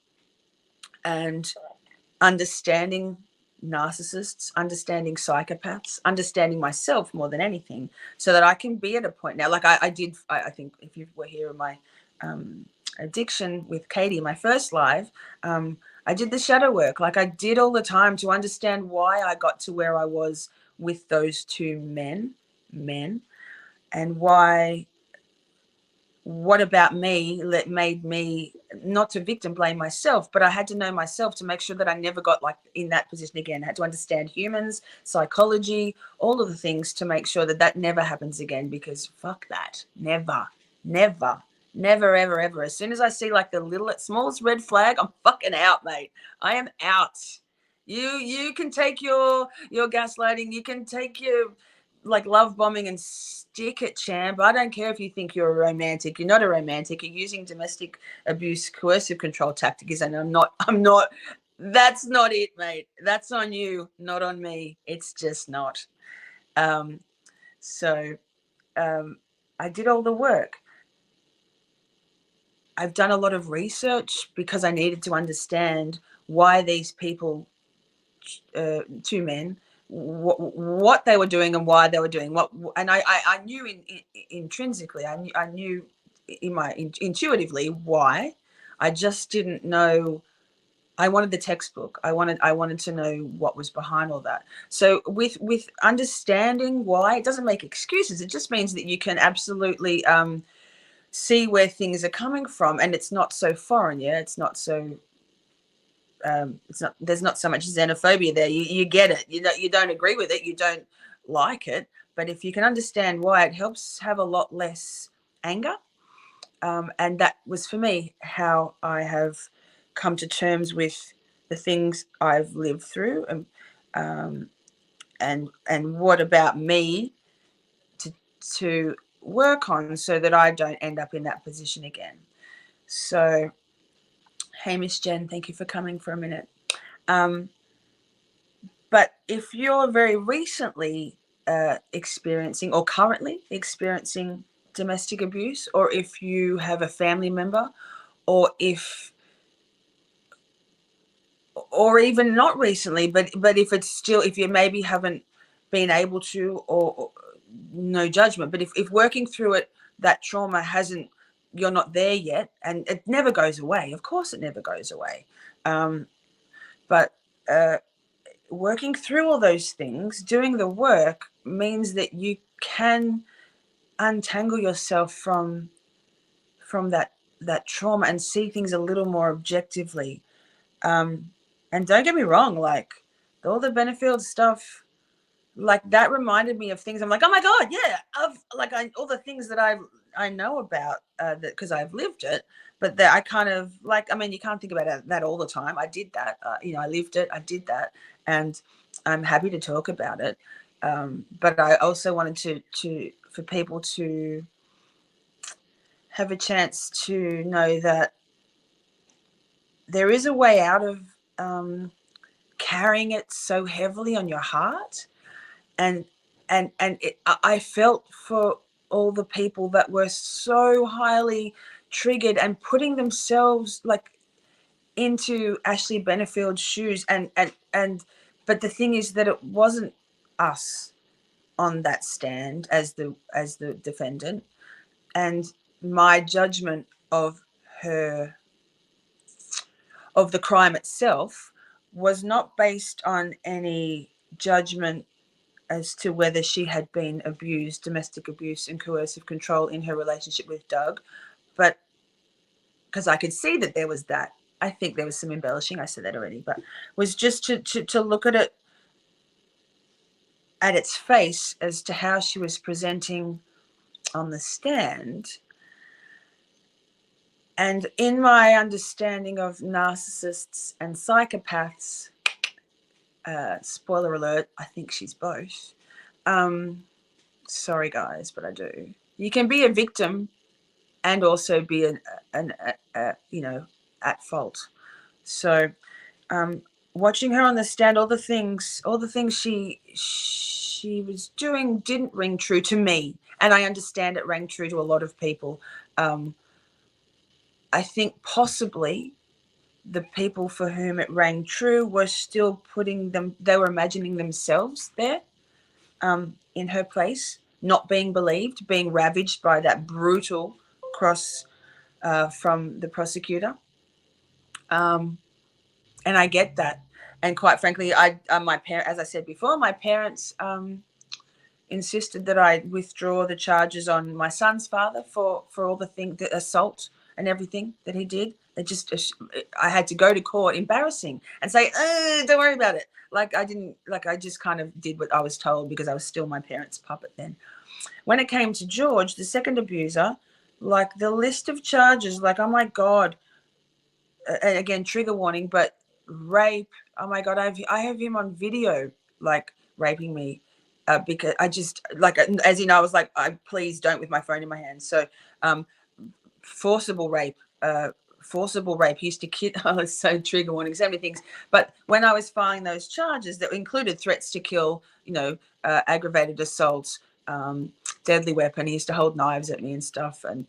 S1: and understanding narcissists, understanding psychopaths, understanding myself more than anything, so that I can be at a point now. Like I think if you were here in my addiction with Katie, my first live, I did the shadow work. Like I did all the time to understand why I got to where I was with those two men, and why, what about me that made me not to victim blame myself, but I had to know myself to make sure that I never got like in that position again. I had to understand humans, psychology, all of the things to make sure that that never happens again, because fuck that. Never, ever, ever. As soon as I see like the smallest red flag, I'm fucking out, mate. I am out. You can take your gaslighting, you can take your like love bombing and stick it, champ. I don't care if you think you're a romantic. You're not a romantic. You're using domestic abuse, coercive control tactics, and I'm not. That's not it, mate. That's on you, not on me. It's just not. So I did all the work. I've done a lot of research because I needed to understand why these people, two men, what they were doing and why they were doing what. And I knew intrinsically, I knew intuitively why. I just didn't know. I wanted the textbook. I wanted to know what was behind all that. So with understanding why, it doesn't make excuses. It just means that you can absolutely see where things are coming from, and it's not so foreign. Yeah, it's not so. There's not so much xenophobia there. You get it. You don't agree with it. You don't like it. But if you can understand why, it helps have a lot less anger. And that was for me how I have come to terms with the things I've lived through, and what about me to work on so that I don't end up in that position again. So, hey, Miss Jen, thank you for coming for a minute. But if you're very recently experiencing or currently experiencing domestic abuse, or if you have a family member, or even not recently, but if it's still, if you maybe haven't been able to, or no judgment, but if working through it, that trauma hasn't, you're not there yet, and it never goes away. Of course it never goes away. But working through all those things, doing the work, means that you can untangle yourself from that trauma and see things a little more objectively. And don't get me wrong, like all the Benefield stuff, like that reminded me of things. I'm like, oh my God, yeah, all the things that I know about that, because I've lived it. But that I kind of like, I mean, you can't think about that all the time. I did that, I lived it, I did that, and I'm happy to talk about it. But I also wanted for people to have a chance to know that there is a way out of carrying it so heavily on your heart. And I felt for all the people that were so highly triggered and putting themselves like into Ashley Benefield's shoes, and but the thing is that it wasn't us on that stand as the defendant, and my judgment of her, of the crime itself, was not based on any judgment as to whether she had been abused, domestic abuse and coercive control in her relationship with Doug, but because I could see that there was that. I think there was some embellishing, I said that already, but was just to look at it at its face as to how she was presenting on the stand. And in my understanding of narcissists and psychopaths, spoiler alert, I think she's both. Sorry guys, but I do. You can be a victim and also be at fault. So watching her on the stand, all the things she was doing didn't ring true to me, and I understand it rang true to a lot of people. I think possibly the people for whom it rang true were still they were imagining themselves there, in her place, not being believed, being ravaged by that brutal cross from the prosecutor. And I get that. And quite frankly, as I said before, my parents insisted that I withdraw the charges on my son's father for all the assault and everything that he did. I had to go to court, embarrassing, and say, don't worry about it. I just kind of did what I was told because I was still my parents' puppet then. When it came to George, the second abuser, like the list of charges, like, oh my God, again, trigger warning, but rape, oh my God, I have him on video, like raping me. Because I just, like, as you know, I was like, please don't with my phone in my hand. So forcible rape used to kid. Oh, it's so trigger warning, so many things. But when I was filing those charges that included threats to kill, aggravated assault, deadly weapon, he used to hold knives at me and stuff, and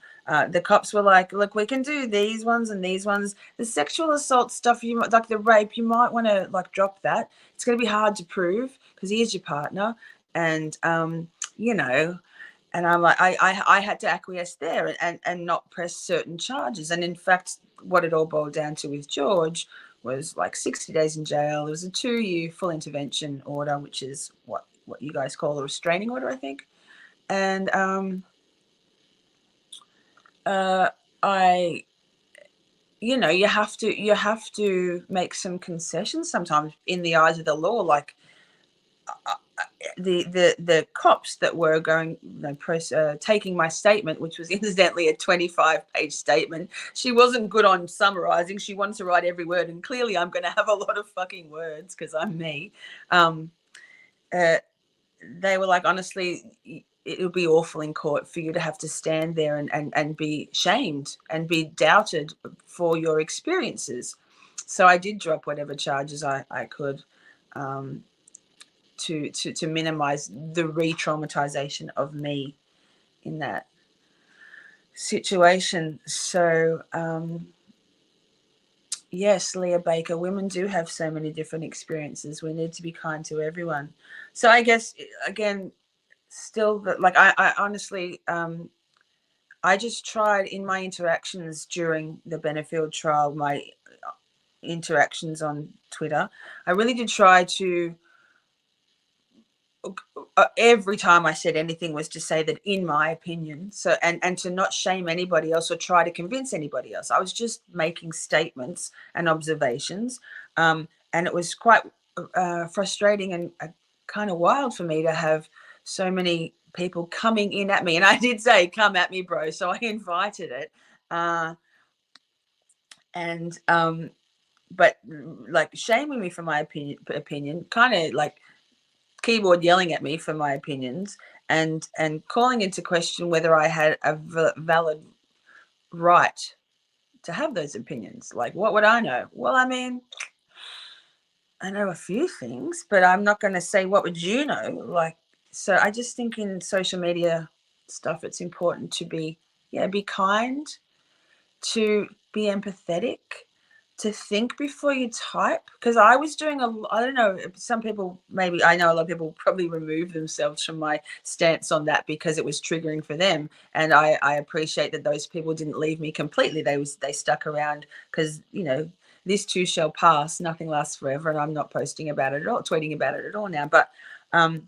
S1: the cops were like, look, we can do these ones and these ones. The sexual assault stuff, like the rape, you might want to like drop that. It's going to be hard to prove because he is your partner, and and I'm like, I had to acquiesce there and not press certain charges. And in fact, what it all boiled down to with George was like 60 days in jail. It was a 2-year full intervention order, which is what you guys call a restraining order, I think. And you have to make some concessions sometimes in the eyes of the law, like the cops that were going, taking my statement, which was incidentally a 25-page statement. She wasn't good on summarizing. She wanted to write every word, and clearly I'm going to have a lot of fucking words because I'm me. They were like, honestly, it would be awful in court for you to have to stand there and be shamed and be doubted for your experiences. So I did drop whatever charges I could, to minimize the re-traumatization of me in that situation. So yes, Leah Baker, women do have so many different experiences. We need to be kind to everyone. So I guess, again, still, like, I honestly, I just tried in my interactions during the Benefield trial, my interactions on Twitter, I really did try to, every time I said anything was to say that in my opinion, so and to not shame anybody else or try to convince anybody else. I was just making statements and observations, and it was quite frustrating and kind of wild for me to have so many people coming in at me. And I did say, come at me, bro, so I invited it, but like shaming me for my opinion, kind of like keyboard yelling at me for my opinions, and calling into question whether I had a valid right to have those opinions. Like, what would I know? Well, I mean, I know a few things, but I'm not going to say, what would you know? Like, so I just think in social media stuff, it's important to be kind, to be empathetic, to think before you type. Because I was doing I don't know, some people, maybe, I know a lot of people probably remove themselves from my stance on that because it was triggering for them. And I appreciate that those people didn't leave me completely. They stuck around because, this too shall pass. Nothing lasts forever. And I'm not posting about it at all, tweeting about it at all now. But I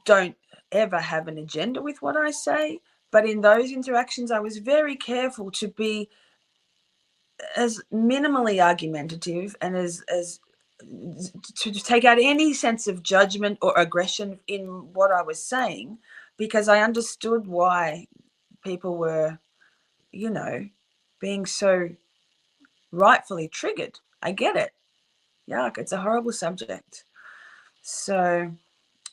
S1: don't ever have an agenda with what I say. But in those interactions, I was very careful to be as minimally argumentative and as to take out any sense of judgment or aggression in what I was saying, because I understood why people were, being so rightfully triggered. I get it. Yuck, it's a horrible subject. So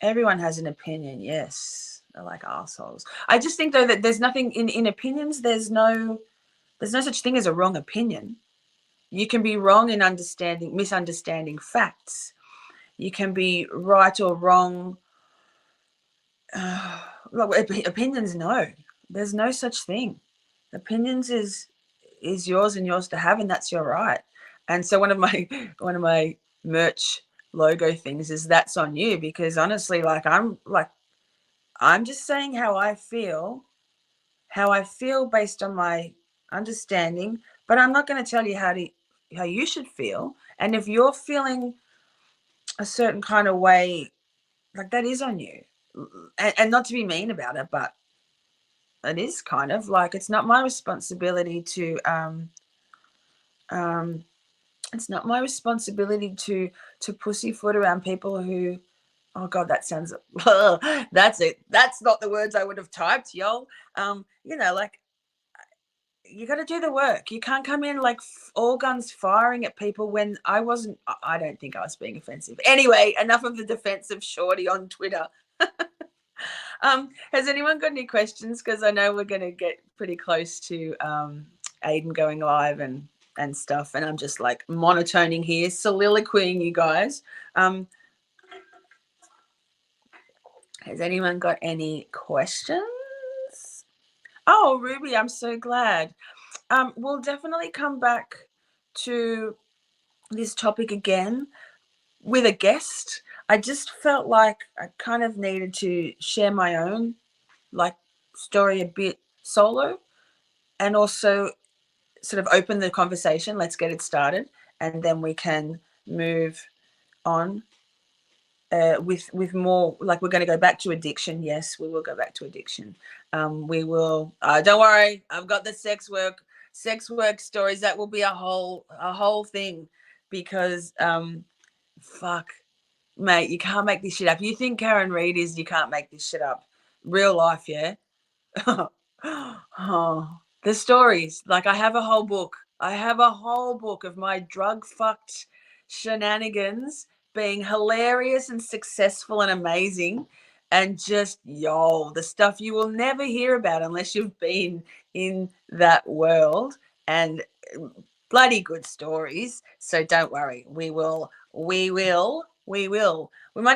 S1: everyone has an opinion, yes. They're like assholes. I just think, though, that there's nothing in opinions. There's no such thing as a wrong opinion. You can be wrong in misunderstanding facts. You can be right or wrong. Opinions, no. There's no such thing. Opinions is yours and yours to have, and that's your right. And so one of my merch logo things is that's on you, because honestly, I'm just saying how I feel based on my understanding, but I'm not going to tell you how you should feel. And if you're feeling a certain kind of way, like, that is on you. And not to be mean about it, but it is kind of like, it's not my responsibility to it's not my responsibility to pussyfoot around people who, oh god, that sounds that's not the words I would have typed, y'all. Like, you got to do the work. You can't come in like all guns firing at people when I don't think I was being offensive. Anyway, enough of the defense of Shorty on Twitter. Has anyone got any questions? Because I know we're going to get pretty close to Aiden going live and stuff, and I'm just like monotoning here, soliloquying, you guys. Has anyone got any questions? Oh, Ruby, I'm so glad. We'll definitely come back to this topic again with a guest. I just felt like I kind of needed to share my own story a bit solo, and also sort of open the conversation. Let's get it started, and then we can move on with more. Like, we're going to go back to addiction. Yes, we will go back to addiction. We will. Don't worry, I've got the sex work stories. That will be a whole thing, because fuck, mate, you can't make this shit up. You think Karen Reed is? You can't make this shit up. Real life, yeah. Oh, the stories. Like, I have a whole book. Of my drug fucked shenanigans being hilarious and successful and amazing, and just the stuff you will never hear about unless you've been in that world, and bloody good stories. So don't worry, we might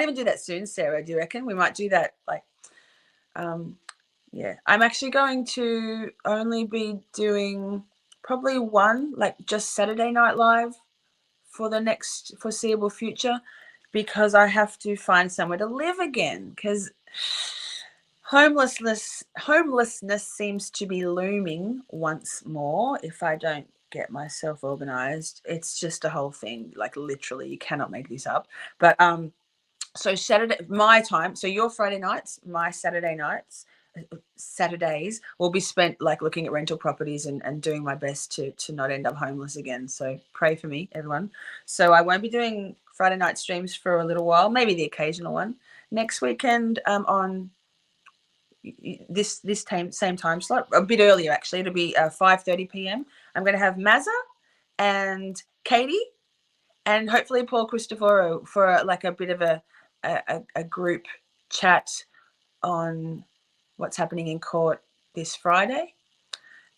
S1: even do that soon. Sarah, do you reckon we might do that? Yeah, I'm actually going to only be doing probably one, like, just Saturday Night Live for the next foreseeable future, because I have to find somewhere to live again, because homelessness seems to be looming once more if I don't get myself organized. It's just a whole thing, like, literally, you cannot make this up. But so Saturday, my time, so your Friday nights, my Saturdays will be spent like looking at rental properties and doing my best to not end up homeless again. So pray for me, everyone. So I won't be doing Friday night streams for a little while, maybe the occasional one. Next weekend, on this same time slot, a bit earlier actually, it'll be 5:30 p.m. I'm going to have Mazza and Katie and hopefully Paul Christoforo for like a bit of a group chat on what's happening in court this Friday.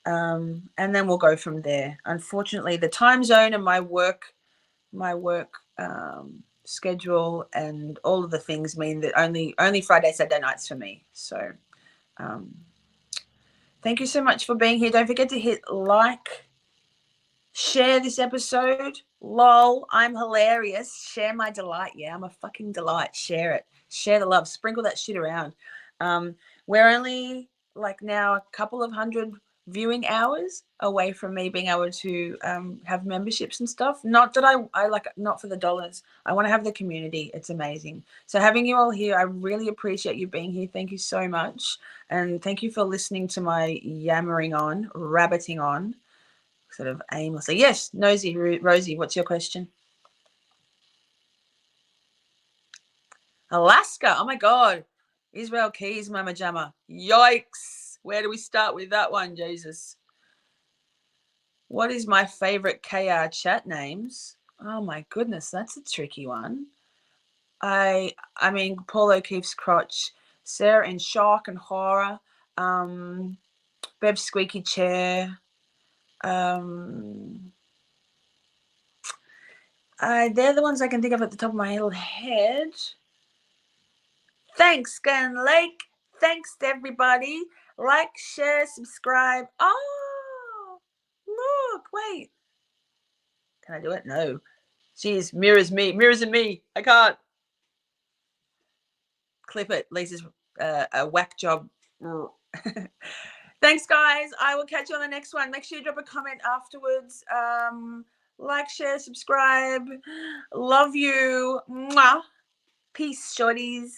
S1: And then we'll go from there. Unfortunately, the time zone and my work schedule and all of the things mean that only Friday, Saturday nights for me. So thank you so much for being here. Don't forget to hit like, share this episode. Lol, I'm hilarious. Share my delight. Yeah, I'm a fucking delight. Share it. Share the love. Sprinkle that shit around. We're only like now a couple of hundred viewing hours away from me being able to have memberships and stuff. Not that I like, not for the dollars. I want to have the community. It's amazing. So having you all here, I really appreciate you being here. Thank you so much. And thank you for listening to my yammering on, rabbiting on, sort of aimlessly. Yes, Nosy Rosie, what's your question? Alaska. Oh my God. Israel Keys, Mama Jamma. Yikes. Where do we start with that one, Jesus? What is my favorite KR chat names? Oh my goodness, that's a tricky one. I mean, Paul O'Keefe's crotch, Sarah in shock and horror, Beb's squeaky chair. They're the ones I can think of at the top of my little head. Thanks, Gun Lake. Thanks to everybody. Like, share, subscribe. Oh, Wait. Can I do it? No. Jeez, mirrors me. Mirrors in me. I can't. Clip it. Lisa's a whack job. Thanks, guys. I will catch you on the next one. Make sure you drop a comment afterwards. Like, share, subscribe. Love you. Mwah. Peace, shorties.